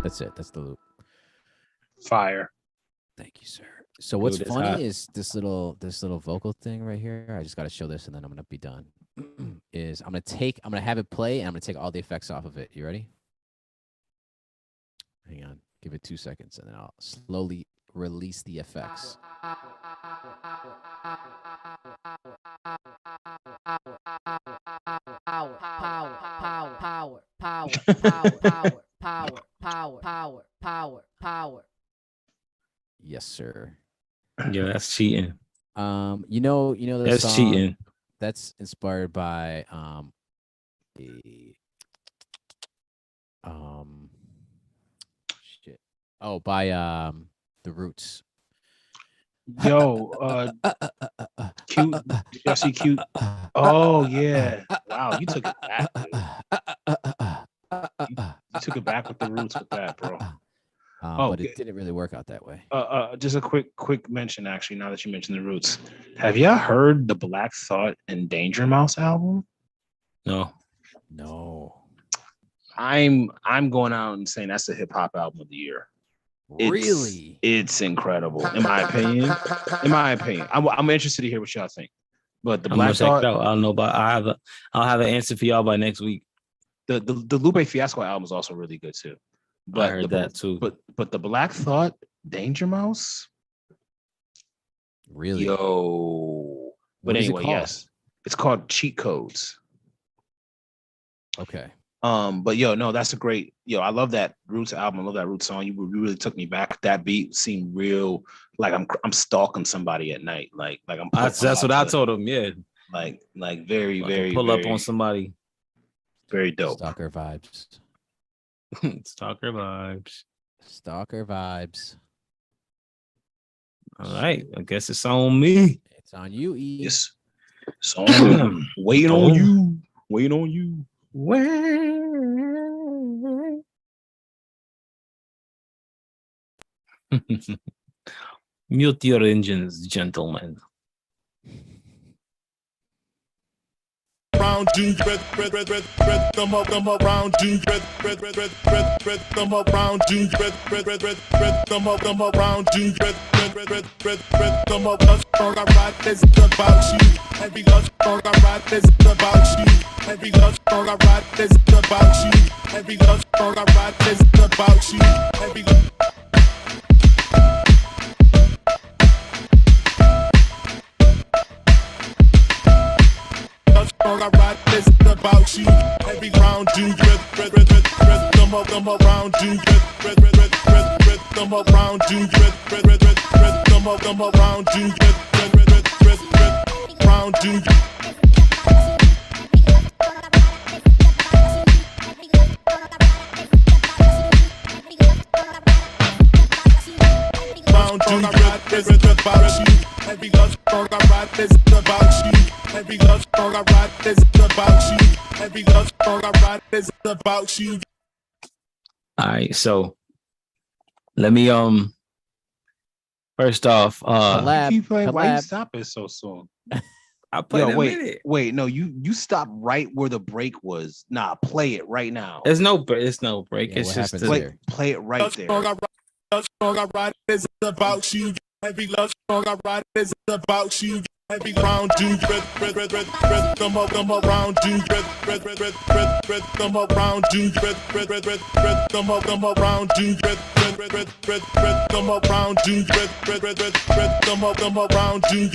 [SPEAKER 1] That's it. That's the loop.
[SPEAKER 3] Fire.
[SPEAKER 1] Thank you, sir. So what's
[SPEAKER 2] Dude, it's
[SPEAKER 1] funny
[SPEAKER 2] hot.
[SPEAKER 1] is this little vocal thing right here. I just got to show this and then I'm gonna be done. Is I'm gonna have it play and I'm gonna take all the effects off of it. You ready? Hang on. Give it 2 seconds and then I'll slowly release the effects. Yes, sir.
[SPEAKER 2] Yeah, that's cheating.
[SPEAKER 1] You know the
[SPEAKER 2] That's
[SPEAKER 1] song
[SPEAKER 2] cheating.
[SPEAKER 1] that's inspired by the shit. Oh, by the Roots.
[SPEAKER 3] Yo, cute. Y'all see cute? Oh yeah. Wow, you took it back, dude. You took it back with the Roots with that, bro.
[SPEAKER 1] But it didn't really work out that way.
[SPEAKER 3] Just a quick mention, actually. Now that you mentioned the Roots, have y'all heard the Black Thought and Danger Mouse album?
[SPEAKER 2] No.
[SPEAKER 3] I'm going out and saying that's the hip hop album of the year.
[SPEAKER 1] Really?
[SPEAKER 3] It's incredible, in my opinion. I'm interested to hear what y'all think. But the
[SPEAKER 2] I'm gonna
[SPEAKER 3] Black
[SPEAKER 2] check it
[SPEAKER 3] Thought,
[SPEAKER 2] out. I don't know, but I'll have an answer for y'all by next week.
[SPEAKER 3] the Lupe Fiasco album is also really good too. But
[SPEAKER 2] I heard that too.
[SPEAKER 3] But the Black Thought, Danger Mouse,
[SPEAKER 1] Really?
[SPEAKER 3] yo. But
[SPEAKER 1] What is it
[SPEAKER 3] anyway,
[SPEAKER 1] called?
[SPEAKER 3] yes, it's called Cheat Codes.
[SPEAKER 1] Okay.
[SPEAKER 3] But yo, no, that's a great. Yo, I love that Roots album. I love that Roots song. You really took me back. That beat seemed real. Like I'm stalking somebody at night. Like I'm.
[SPEAKER 2] That's what I told him. Yeah.
[SPEAKER 3] Like very
[SPEAKER 2] Pull up on somebody.
[SPEAKER 3] Very dope.
[SPEAKER 1] Stalker vibes.
[SPEAKER 2] Stalker vibes.
[SPEAKER 1] Stalker vibes.
[SPEAKER 2] All right. I guess it's on me.
[SPEAKER 1] It's on you, E.
[SPEAKER 3] Yes. So waiting on you. Waiting on you.
[SPEAKER 2] Mute your engines, gentlemen.
[SPEAKER 4] Round you, red, thumb up, round you, red, thumb up, round you, red, thumb up, round you, red, thumb up, love song I write, this is about you. Every love song I write, this is about you. Every love song I write, this is about you. Every love song I write, this is about you. Every song I write, this is about you. Every round you, thumb up, round you, thumb up, round you, thumb up, round you, round you. Round you, this is about you. Every love song I write, this is about you. Every love song I write, this is about you. Every love song I write, this is about you.
[SPEAKER 2] All right, so let me first off
[SPEAKER 1] Collab.
[SPEAKER 3] Keep playing. Why you
[SPEAKER 1] Collab.
[SPEAKER 3] stop it so soon?
[SPEAKER 2] I played a minute.
[SPEAKER 3] Wait, no, you stop right where the break was. Nah, play it right now.
[SPEAKER 2] It's no break.
[SPEAKER 1] Yeah,
[SPEAKER 2] It's
[SPEAKER 1] what
[SPEAKER 2] just
[SPEAKER 1] happens here?
[SPEAKER 3] Play it right there.
[SPEAKER 4] Love song I write, this is about you. Every love song I write, this is about you. Every round you, thumb up, round you, thumb up, round you, thumb up, round you, thumb up, round you, thumb up, round you,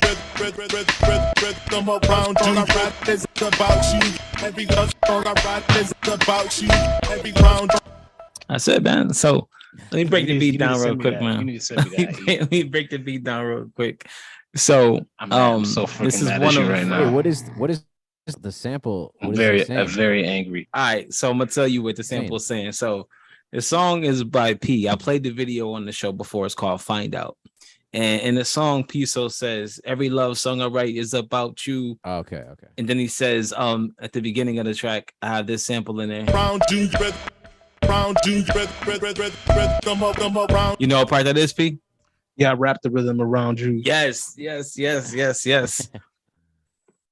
[SPEAKER 4] thumb up, round you. I write, this is about you. Every love song I write, this is about you. Every round.
[SPEAKER 2] That's it, man. So let me break the beat down real quick,
[SPEAKER 3] You
[SPEAKER 2] man.
[SPEAKER 3] need to send me that.
[SPEAKER 2] Let me break the beat down real quick. So
[SPEAKER 3] I'm so
[SPEAKER 2] this
[SPEAKER 3] freaking
[SPEAKER 2] is
[SPEAKER 3] mad
[SPEAKER 2] one
[SPEAKER 3] at you
[SPEAKER 2] of
[SPEAKER 3] right
[SPEAKER 1] Wait,
[SPEAKER 3] now.
[SPEAKER 1] what is the sample?
[SPEAKER 3] I'm
[SPEAKER 1] What is he
[SPEAKER 3] very
[SPEAKER 1] saying?
[SPEAKER 3] very angry.
[SPEAKER 2] all right. So I'm gonna tell you what the sample is saying. So the song is by P. I played the video on the show before. It's called "Find Out." And in the song, Piso says, "Every love song I write is about you."
[SPEAKER 1] Oh, okay, okay.
[SPEAKER 2] And then he says, at the beginning of the track, I have this sample in there.
[SPEAKER 4] Round you, round you, come up, round.
[SPEAKER 2] You know what part that is, P?
[SPEAKER 3] Yeah, I wrap the rhythm around you.
[SPEAKER 2] Yes.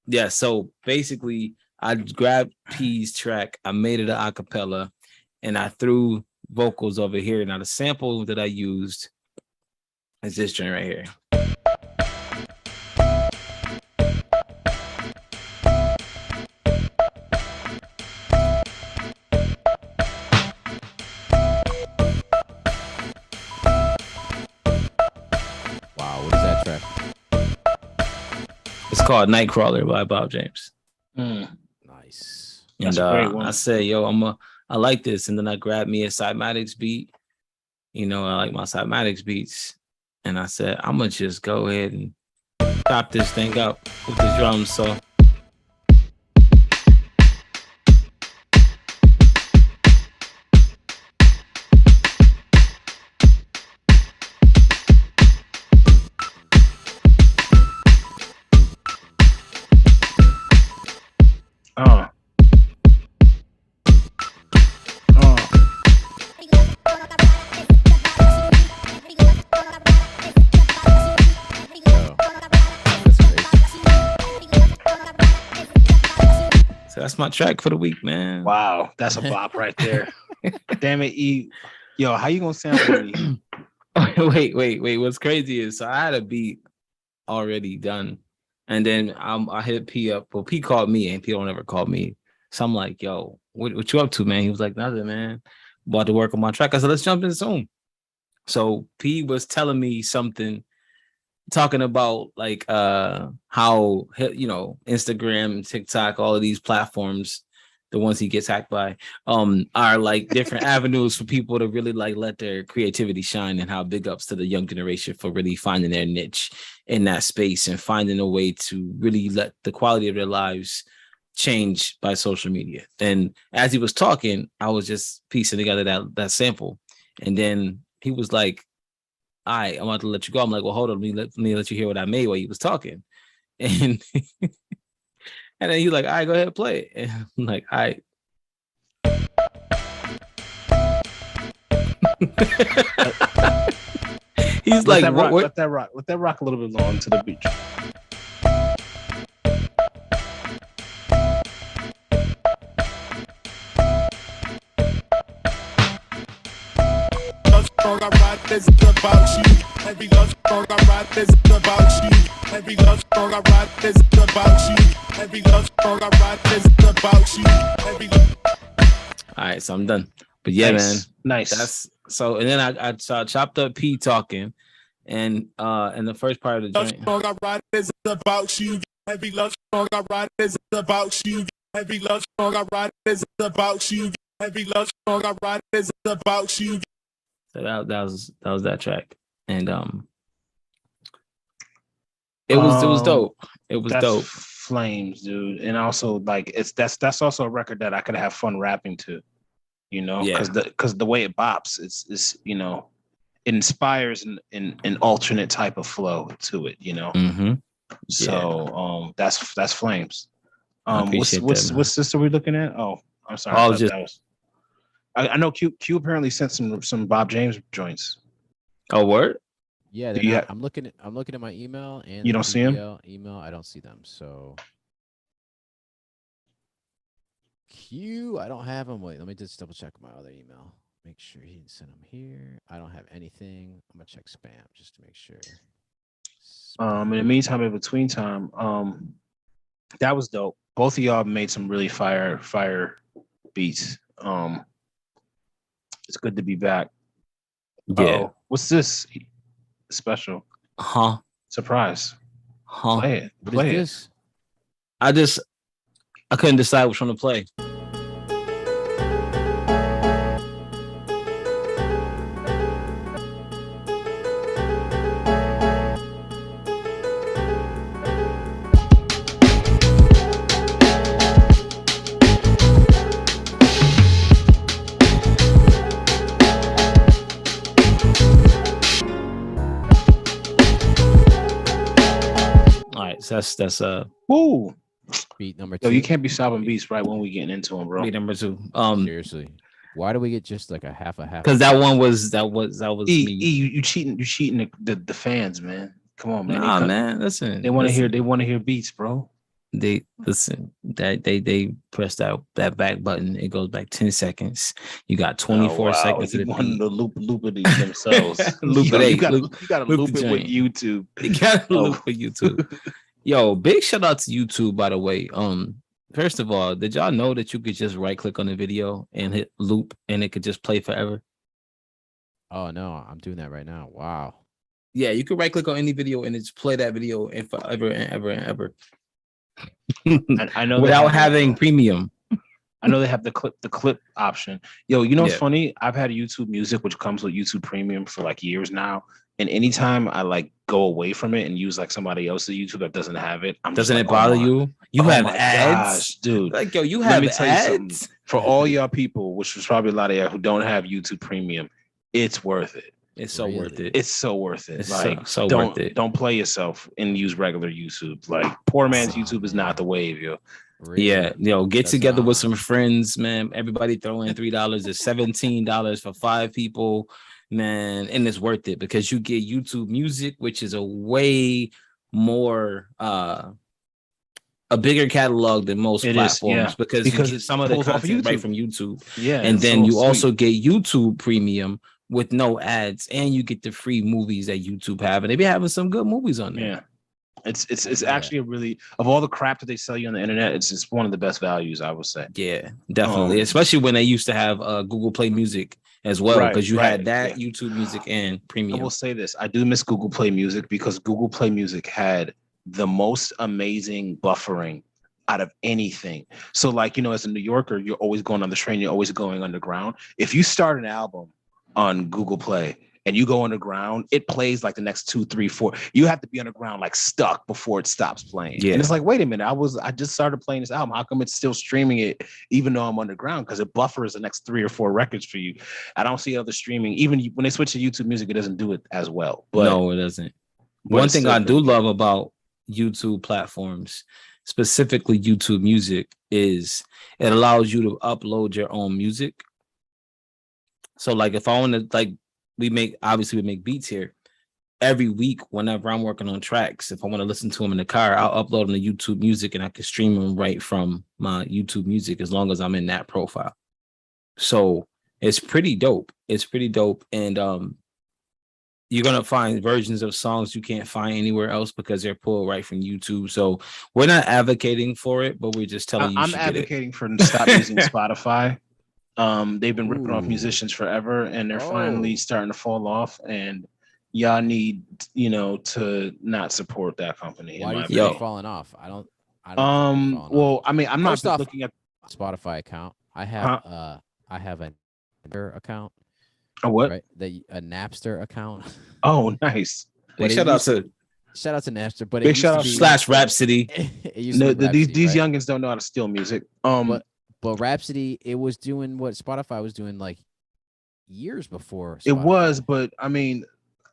[SPEAKER 2] Yeah. So basically, I grabbed P's track, I made it an acapella, and I threw vocals over here. Now the sample that I used is this joint right here.
[SPEAKER 1] Wow, what is that track?
[SPEAKER 2] It's called Nightcrawler by Bob James.
[SPEAKER 1] Nice.
[SPEAKER 2] And
[SPEAKER 3] That's a great one.
[SPEAKER 2] I said, yo, I like this. And then I grabbed me a Cymatics beat. You know, I like my Cymatics beats. And I said, I'm gonna just go ahead and chop this thing up with the drums. So
[SPEAKER 3] Oh.
[SPEAKER 1] Oh, that's great.
[SPEAKER 2] so that's my track for the week, man.
[SPEAKER 3] Wow, that's a bop right there. Damn it, E. Yo, how you gonna sample me?
[SPEAKER 2] wait. What's crazy is so I had a beat already done. And then I hit P up. Well, P called me, and P don't ever call me. So I'm like, yo, what you up to, man? He was like, nothing, man. About to work on my track. I said, let's jump in Zoom. So P was telling me something, talking about like how, you know, Instagram, TikTok, all of these platforms, the ones he gets hacked by, are like different avenues for people to really like let their creativity shine, and how big ups to the young generation for really finding their niche in that space and finding a way to really let the quality of their lives change by social media. And as he was talking, I was just piecing together that sample. And then he was like, all right, I'm about to let you go. I'm like, well, hold on, let me let you hear what I made while he was talking. And and then he's like, all right, go ahead and play it. And I'm like, all right. He's like, what?
[SPEAKER 3] Let that rock a little bit long to the beat.
[SPEAKER 4] Love song I write is about you. Every love song I write is about you. Every love song I write is about you. Every love song I write is about you.
[SPEAKER 2] All right, so I'm done. But yeah,
[SPEAKER 3] Nice.
[SPEAKER 2] man,
[SPEAKER 3] Nice.
[SPEAKER 2] that's so. And then I chopped up P talking, and the first part of the
[SPEAKER 4] Love
[SPEAKER 2] joint.
[SPEAKER 4] song I write is about you. Every love song I write is about you. Every love song I write is about you. Every love song I write is about you.
[SPEAKER 2] So that was that track, and it was dope. It was
[SPEAKER 3] That's
[SPEAKER 2] dope.
[SPEAKER 3] flames, dude. And also like that's also a record that I could have fun rapping to, you know,
[SPEAKER 2] Yeah.
[SPEAKER 3] because the way it bops, it's you know, it inspires an alternate type of flow to it, you know.
[SPEAKER 2] Mm-hmm.
[SPEAKER 3] So that's flames.
[SPEAKER 2] I appreciate that, man.
[SPEAKER 3] What's this are we looking at? Oh, I'm sorry.
[SPEAKER 2] I
[SPEAKER 3] I,
[SPEAKER 2] was
[SPEAKER 3] thought
[SPEAKER 2] just-
[SPEAKER 3] that was, I know Q apparently sent some Bob James joints.
[SPEAKER 2] Oh, word.
[SPEAKER 1] Yeah,
[SPEAKER 3] Do you
[SPEAKER 1] not,
[SPEAKER 3] have-
[SPEAKER 1] I'm looking at my email and
[SPEAKER 3] You
[SPEAKER 1] the
[SPEAKER 3] don't see 'em?
[SPEAKER 1] email. I don't see them. So Q, I don't have them. Wait, let me just double check my other email. Make sure he didn't send them here. I don't have anything. I'm gonna check spam just to make sure.
[SPEAKER 3] In the meantime, in between time, that was dope. Both of y'all made some really fire beats. It's good to be back.
[SPEAKER 2] Yeah.
[SPEAKER 3] Uh-oh. What's this special
[SPEAKER 2] Huh.
[SPEAKER 3] surprise?
[SPEAKER 2] Huh.
[SPEAKER 3] Play it.
[SPEAKER 1] What
[SPEAKER 3] Play
[SPEAKER 1] is
[SPEAKER 3] it.
[SPEAKER 1] this?
[SPEAKER 2] I couldn't decide which one to play. That's
[SPEAKER 3] Woo.
[SPEAKER 1] Beat number
[SPEAKER 3] Yo,
[SPEAKER 1] 2.
[SPEAKER 3] you can't be stopping beats right when we getting into them, bro.
[SPEAKER 2] beat number 2.
[SPEAKER 1] Seriously. Why do we get just like a half?
[SPEAKER 2] Because that one was me.
[SPEAKER 3] You cheating the fans, man. Come on, man.
[SPEAKER 2] Nah, man. Listen,
[SPEAKER 3] They want to hear beats, bro.
[SPEAKER 2] They listen. That they press that back button. It goes back 10 seconds. You got 24 seconds
[SPEAKER 3] You
[SPEAKER 2] to the
[SPEAKER 3] want
[SPEAKER 2] beat.
[SPEAKER 3] to loop it themselves.
[SPEAKER 2] Loop it.
[SPEAKER 3] You got to
[SPEAKER 2] loop
[SPEAKER 3] loop
[SPEAKER 2] the
[SPEAKER 3] it with
[SPEAKER 2] joint.
[SPEAKER 3] YouTube.
[SPEAKER 2] You got to
[SPEAKER 3] Oh.
[SPEAKER 2] loop for YouTube. Yo, big shout out to YouTube, by the way. First of all, did y'all know that you could just right click on the video and hit loop and it could just play forever?
[SPEAKER 1] Oh no, I'm doing that right now. Wow.
[SPEAKER 2] Yeah, you could right click on any video and it's play that video and forever and ever and ever.
[SPEAKER 3] I know
[SPEAKER 2] without having premium.
[SPEAKER 3] I know they have the clip option. Yo, you know what's
[SPEAKER 2] Yeah.
[SPEAKER 3] funny? I've had YouTube Music, which comes with YouTube Premium for like years now. And anytime I like go away from it and use like somebody else's YouTube that doesn't have it, I'm
[SPEAKER 2] Doesn't
[SPEAKER 3] just
[SPEAKER 2] it
[SPEAKER 3] like,
[SPEAKER 2] bother
[SPEAKER 3] oh my-
[SPEAKER 2] you? You
[SPEAKER 3] oh
[SPEAKER 2] have
[SPEAKER 3] my
[SPEAKER 2] ads,
[SPEAKER 3] gosh, dude.
[SPEAKER 2] Like, yo, you
[SPEAKER 3] Let
[SPEAKER 2] have
[SPEAKER 3] me tell you something.
[SPEAKER 2] ads.
[SPEAKER 3] For all y'all people, which was probably a lot of y'all who don't have YouTube Premium, it's worth it.
[SPEAKER 2] It's so
[SPEAKER 1] Really?
[SPEAKER 2] worth it.
[SPEAKER 3] It's so worth it.
[SPEAKER 2] It's
[SPEAKER 3] like
[SPEAKER 2] so
[SPEAKER 3] don't
[SPEAKER 2] worth it.
[SPEAKER 3] don't play yourself and use regular YouTube. Like poor man's
[SPEAKER 1] Oh,
[SPEAKER 3] YouTube is
[SPEAKER 1] man.
[SPEAKER 3] not the wave, yo.
[SPEAKER 1] Really?
[SPEAKER 2] Yeah, yo, get
[SPEAKER 1] That's
[SPEAKER 2] together with
[SPEAKER 1] not-
[SPEAKER 2] some friends, man. Everybody throw in $3. It's $17 for 5 people, man, and it's worth it because you get YouTube Music, which is a way more a bigger catalog than most
[SPEAKER 3] It is,
[SPEAKER 2] platforms
[SPEAKER 3] yeah.
[SPEAKER 2] because you
[SPEAKER 3] Because
[SPEAKER 2] get
[SPEAKER 3] it
[SPEAKER 2] some of the
[SPEAKER 3] pulls off of
[SPEAKER 2] content right
[SPEAKER 3] YouTube.
[SPEAKER 2] from YouTube,
[SPEAKER 3] Yeah,
[SPEAKER 2] and
[SPEAKER 3] it's
[SPEAKER 2] then
[SPEAKER 3] so
[SPEAKER 2] you
[SPEAKER 3] sweet.
[SPEAKER 2] also get YouTube Premium with no ads, and you get the free movies that YouTube have, and they be having some good movies on there.
[SPEAKER 3] Yeah. It's
[SPEAKER 1] Yeah.
[SPEAKER 3] actually a really, of all the crap that they sell you on the internet, it's just one of the best values, I would say.
[SPEAKER 2] Yeah, definitely.
[SPEAKER 3] Um,
[SPEAKER 2] Especially when they used to have Google Play Music as well,
[SPEAKER 3] Right,
[SPEAKER 2] because you
[SPEAKER 3] right,
[SPEAKER 2] had that
[SPEAKER 3] yeah.
[SPEAKER 2] YouTube Music and
[SPEAKER 3] I
[SPEAKER 2] Premium.
[SPEAKER 3] will say this. I do miss Google Play Music because Google Play Music had the most amazing buffering out of anything. So like, you know, as a New Yorker, you're always going on the train, you're always going underground. If you start an album on Google Play and you go underground, it plays like the next 2, 3, 4. You have to be underground like stuck before it stops playing.
[SPEAKER 2] Yeah.
[SPEAKER 3] And it's like, wait a minute, I just started playing this album. How come it's still streaming it even though I'm underground? Because it buffers the next 3 or 4 records for you. I don't see other streaming. Even when they switch to YouTube Music, it doesn't do it as well. But
[SPEAKER 2] No, it doesn't.
[SPEAKER 3] but
[SPEAKER 2] One
[SPEAKER 3] it's
[SPEAKER 2] thing
[SPEAKER 3] still
[SPEAKER 2] I do
[SPEAKER 3] pretty good.
[SPEAKER 2] love about YouTube platforms, specifically YouTube Music, is it allows you to upload your own music. So like if I want to, like we make beats here. Every week, whenever I'm working on tracks, if I want to listen to them in the car, I'll upload them to YouTube Music and I can stream them right from my YouTube Music as long as I'm in that profile. So it's pretty dope. It's pretty dope. And you're gonna find versions of songs you can't find anywhere else because they're pulled right from YouTube. So we're not advocating for it, but we're just telling you
[SPEAKER 3] I'm
[SPEAKER 2] should get it.
[SPEAKER 3] advocating for them to stop using Spotify. They've been ripping off
[SPEAKER 1] Ooh.
[SPEAKER 3] musicians forever, and they're finally
[SPEAKER 1] Oh.
[SPEAKER 3] starting to fall off. And y'all need, to not support that company.
[SPEAKER 1] Why do you think
[SPEAKER 2] Yo.
[SPEAKER 1] they're falling off? I don't think they're falling off.
[SPEAKER 3] Well, I mean, I'm not
[SPEAKER 1] First off-
[SPEAKER 3] looking at
[SPEAKER 1] Spotify account. I have I have a Napster account,
[SPEAKER 3] a what?
[SPEAKER 1] right? A Napster account.
[SPEAKER 3] Oh, nice.
[SPEAKER 2] Big
[SPEAKER 1] But it
[SPEAKER 2] shout out
[SPEAKER 1] used
[SPEAKER 2] to
[SPEAKER 1] Shout out to Napster, but
[SPEAKER 3] Big
[SPEAKER 1] it used
[SPEAKER 3] shout
[SPEAKER 1] to
[SPEAKER 3] out
[SPEAKER 1] be,
[SPEAKER 2] Slash Rhapsody.
[SPEAKER 1] it used
[SPEAKER 3] No,
[SPEAKER 1] to be
[SPEAKER 3] these
[SPEAKER 1] Rhapsody, right?
[SPEAKER 3] youngins don't know how to steal music.
[SPEAKER 1] But Rhapsody, it was doing what Spotify was doing like years before.
[SPEAKER 3] It
[SPEAKER 1] Spotify.
[SPEAKER 3] was, but I mean,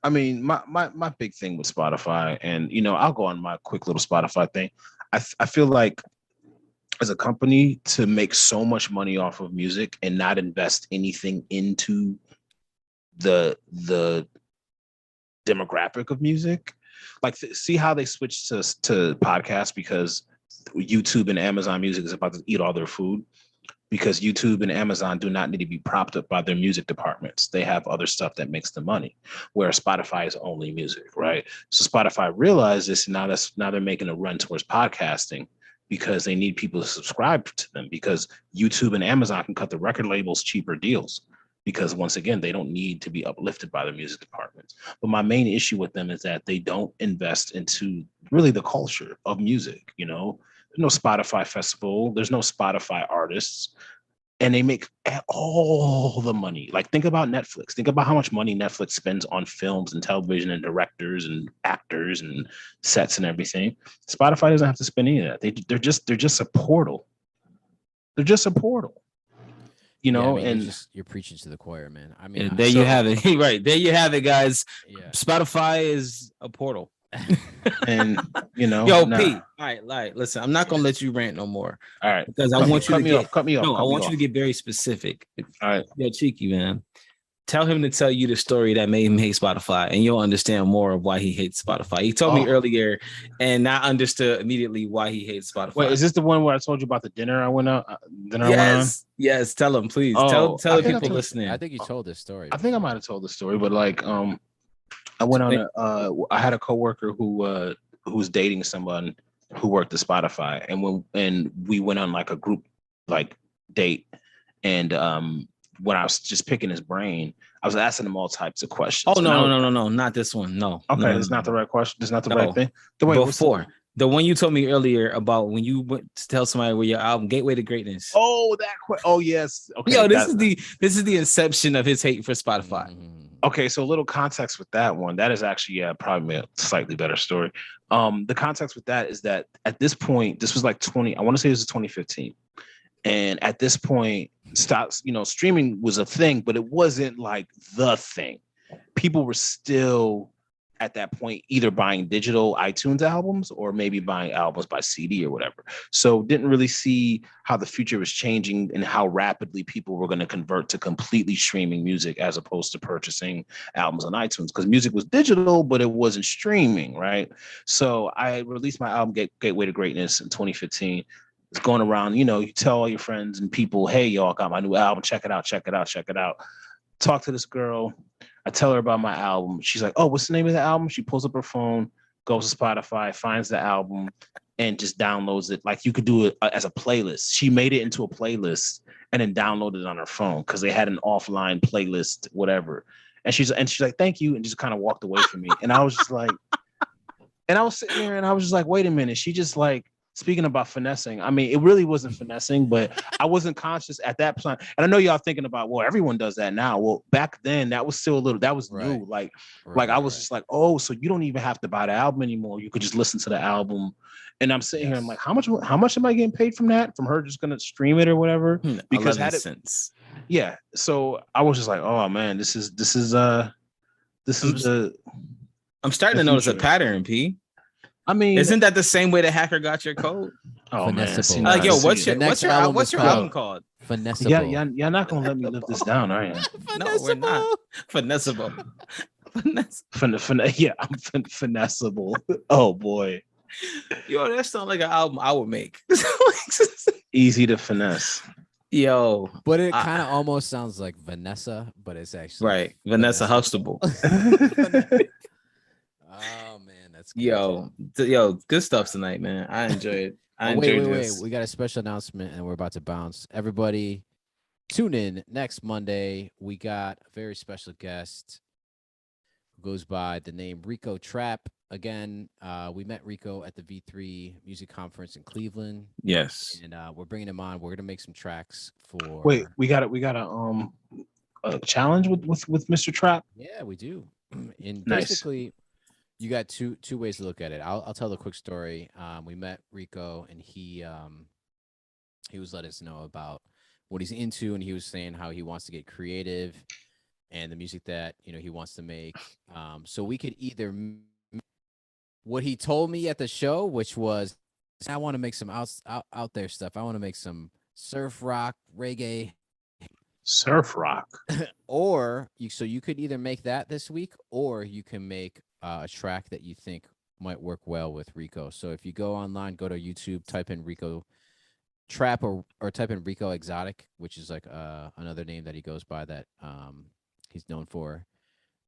[SPEAKER 3] my big thing with Spotify, and I'll go on my quick little Spotify thing. I feel like as a company to make so much money off of music and not invest anything into the demographic of music, like see how they switched to podcasts because YouTube and Amazon Music is about to eat all their food. Because YouTube and Amazon do not need to be propped up by their music departments. They have other stuff that makes them money, whereas Spotify is only music, right? So Spotify realized this, and now they're making a run towards podcasting because they need people to subscribe to them because YouTube and Amazon can cut the record labels cheaper deals because once again, they don't need to be uplifted by the music departments. But my main issue with them is that they don't invest into really the culture of music, There's no Spotify festival. There's no Spotify artists. And they make all the money. Like, think about Netflix. Think about how much money Netflix spends on films and television and directors and actors and sets and everything. Spotify doesn't have to spend any of that. They're just a portal. They're just a portal.
[SPEAKER 1] Yeah, I mean,
[SPEAKER 3] and
[SPEAKER 1] you're preaching to the choir, man. I mean,
[SPEAKER 2] And there you have it. Right. There you have it, guys.
[SPEAKER 1] yeah.
[SPEAKER 2] Spotify is a portal.
[SPEAKER 3] And
[SPEAKER 2] Yo,
[SPEAKER 3] nah.
[SPEAKER 2] P. All right. Listen, I'm not gonna let you rant no more.
[SPEAKER 3] All right,
[SPEAKER 2] Because I want you to get
[SPEAKER 3] cut me off.
[SPEAKER 2] no, I want you to get very specific.
[SPEAKER 3] All right,
[SPEAKER 2] Yo, Cheeky, man. Tell him to tell you the story that made him hate Spotify, and you'll understand more of why he hates Spotify. He told me earlier, and I understood immediately why he hates Spotify.
[SPEAKER 3] Wait, is this the one where I told you about the dinner I went out?
[SPEAKER 2] Yes. Tell him, please.
[SPEAKER 3] Oh,
[SPEAKER 2] tell the people listening.
[SPEAKER 1] I think you told this story.
[SPEAKER 3] I think I might have told the story, but like, I went on I had a coworker who was dating someone who worked at Spotify, and we went on like a group like date, and when I was just picking his brain, I was asking him all types of questions.
[SPEAKER 2] Oh no, not this one. No.
[SPEAKER 3] Okay, it's not the right question. It's not the right thing. The one you told me earlier about when you went to tell somebody where your album Gateway to Greatness. Oh, yes. Okay.
[SPEAKER 2] Yo, this is the inception of his hate for Spotify.
[SPEAKER 3] Okay, so a little context with that one. That is actually probably a slightly better story. The context with that is that at this point, this was like I want to say this is 2015. And at this point, streaming was a thing, but it wasn't like the thing. People were still at that point either buying digital iTunes albums or maybe buying albums by CD or whatever. So didn't really see how the future was changing and how rapidly people were going to convert to completely streaming music as opposed to purchasing albums on iTunes, because music was digital, but it wasn't streaming, right? So I released my album Gateway to Greatness in 2015. It's going around, you tell all your friends and people, hey, y'all, got my new album. Check it out. Talk to this girl. I tell her about my album. She's like, oh, what's the name of the album? She pulls up her phone, goes to Spotify, finds the album, and just downloads it. Like you could do it as a playlist. She made it into a playlist and then downloaded it on her phone because they had an offline playlist, whatever. And she's like, thank you, and just kind of walked away from me. And I was just like, and I was sitting there and I was just like, wait a minute. She just like, speaking about finessing, I mean, it really wasn't finessing, but I wasn't conscious at that point. And I know y'all thinking about, well, everyone does that now. Well, back then, that was still that was new. Like I was just like, oh, so you don't even have to buy the album anymore. You could just listen to the album. And I'm sitting here, I'm like, how much am I getting paid from that? From her just gonna stream it or whatever? Because sense. Yeah. So I was just like, oh man, this is I'm
[SPEAKER 2] starting to notice a pattern, P.
[SPEAKER 3] I mean,
[SPEAKER 2] isn't that the same way the hacker got your code?
[SPEAKER 3] Oh man,
[SPEAKER 2] like yo, what's your album called?
[SPEAKER 1] Finessable.
[SPEAKER 3] Yeah, you're not gonna let me live this down, are you?
[SPEAKER 2] No, we're not. Finessable.
[SPEAKER 3] Yeah, I'm finessable. Oh boy.
[SPEAKER 2] Yo, that sounds like an album I would make.
[SPEAKER 3] Easy to finesse.
[SPEAKER 2] Yo,
[SPEAKER 1] but it kind of almost sounds like Vanessa, but it's actually
[SPEAKER 2] right. Vanessa Huxtable.
[SPEAKER 1] Oh man, that's
[SPEAKER 2] good. Yo, good stuff tonight, man. I enjoyed it.
[SPEAKER 1] Wait. We got a special announcement and we're about to bounce. Everybody tune in next Monday. We got a very special guest who goes by the name Rico Trap. Again, we met Rico at the V3 Music Conference in Cleveland.
[SPEAKER 2] Yes.
[SPEAKER 1] And we're bringing him on. We're going to make some tracks for
[SPEAKER 3] Wait, we got a challenge with Mr. Trap?
[SPEAKER 1] Yeah, we do. And
[SPEAKER 3] nice.
[SPEAKER 1] Basically you got two ways to look at it. I'll tell the quick story. We met Rico, and he was letting us know about what he's into, and he was saying how he wants to get creative and the music that he wants to make. So we could either what he told me at the show, which was I want to make some out there stuff. I want to make some surf rock, reggae.
[SPEAKER 3] Surf rock.
[SPEAKER 1] Or you could either make that this week, or you can make a track that you think might work well with Rico. So if you go online, go to YouTube, type in Rico Trap or type in Rico Exotic, which is like another name that he goes by that he's known for.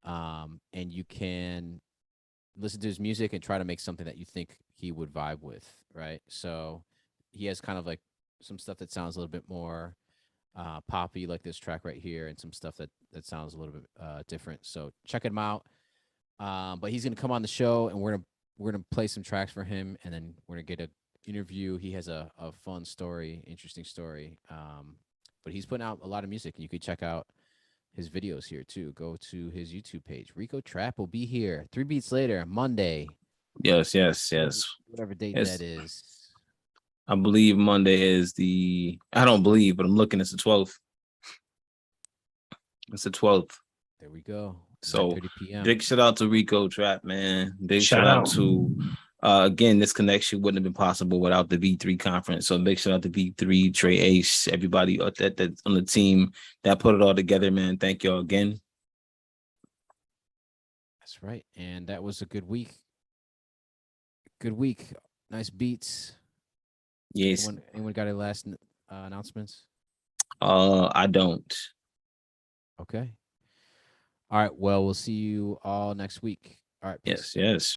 [SPEAKER 1] And you can listen to his music and try to make something that you think he would vibe with, right? So he has kind of like some stuff that sounds a little bit more poppy, like this track right here, and some stuff that sounds a little bit different. So check him out. But he's gonna come on the show, and we're gonna play some tracks for him, and then we're gonna get an interview. He has a fun story, interesting story. But he's putting out a lot of music, and you could check out his videos here too. Go to his YouTube page. Rico Trap will be here 3 beats later, Monday.
[SPEAKER 2] Yes.
[SPEAKER 1] Whatever date that is.
[SPEAKER 2] I believe Monday is I don't believe, but I'm looking. It's the 12th. It's the 12th.
[SPEAKER 1] There we go.
[SPEAKER 2] So
[SPEAKER 1] 9:30 p.m.
[SPEAKER 2] big shout out to Rico Trap, man. Big
[SPEAKER 3] Shout
[SPEAKER 2] shout out
[SPEAKER 3] out.
[SPEAKER 2] to again, this connection wouldn't have been possible without the V3 conference. So big shout out to V3, Trey Ace, everybody that on the team that put it all together, man. Thank y'all again.
[SPEAKER 1] That's right. And that was a good week. Good week. Nice beats.
[SPEAKER 2] Yes.
[SPEAKER 1] Anyone got any last announcements?
[SPEAKER 2] I don't.
[SPEAKER 1] Okay. All right. Well, we'll see you all next week. All right. Peace.
[SPEAKER 2] Yes, yes.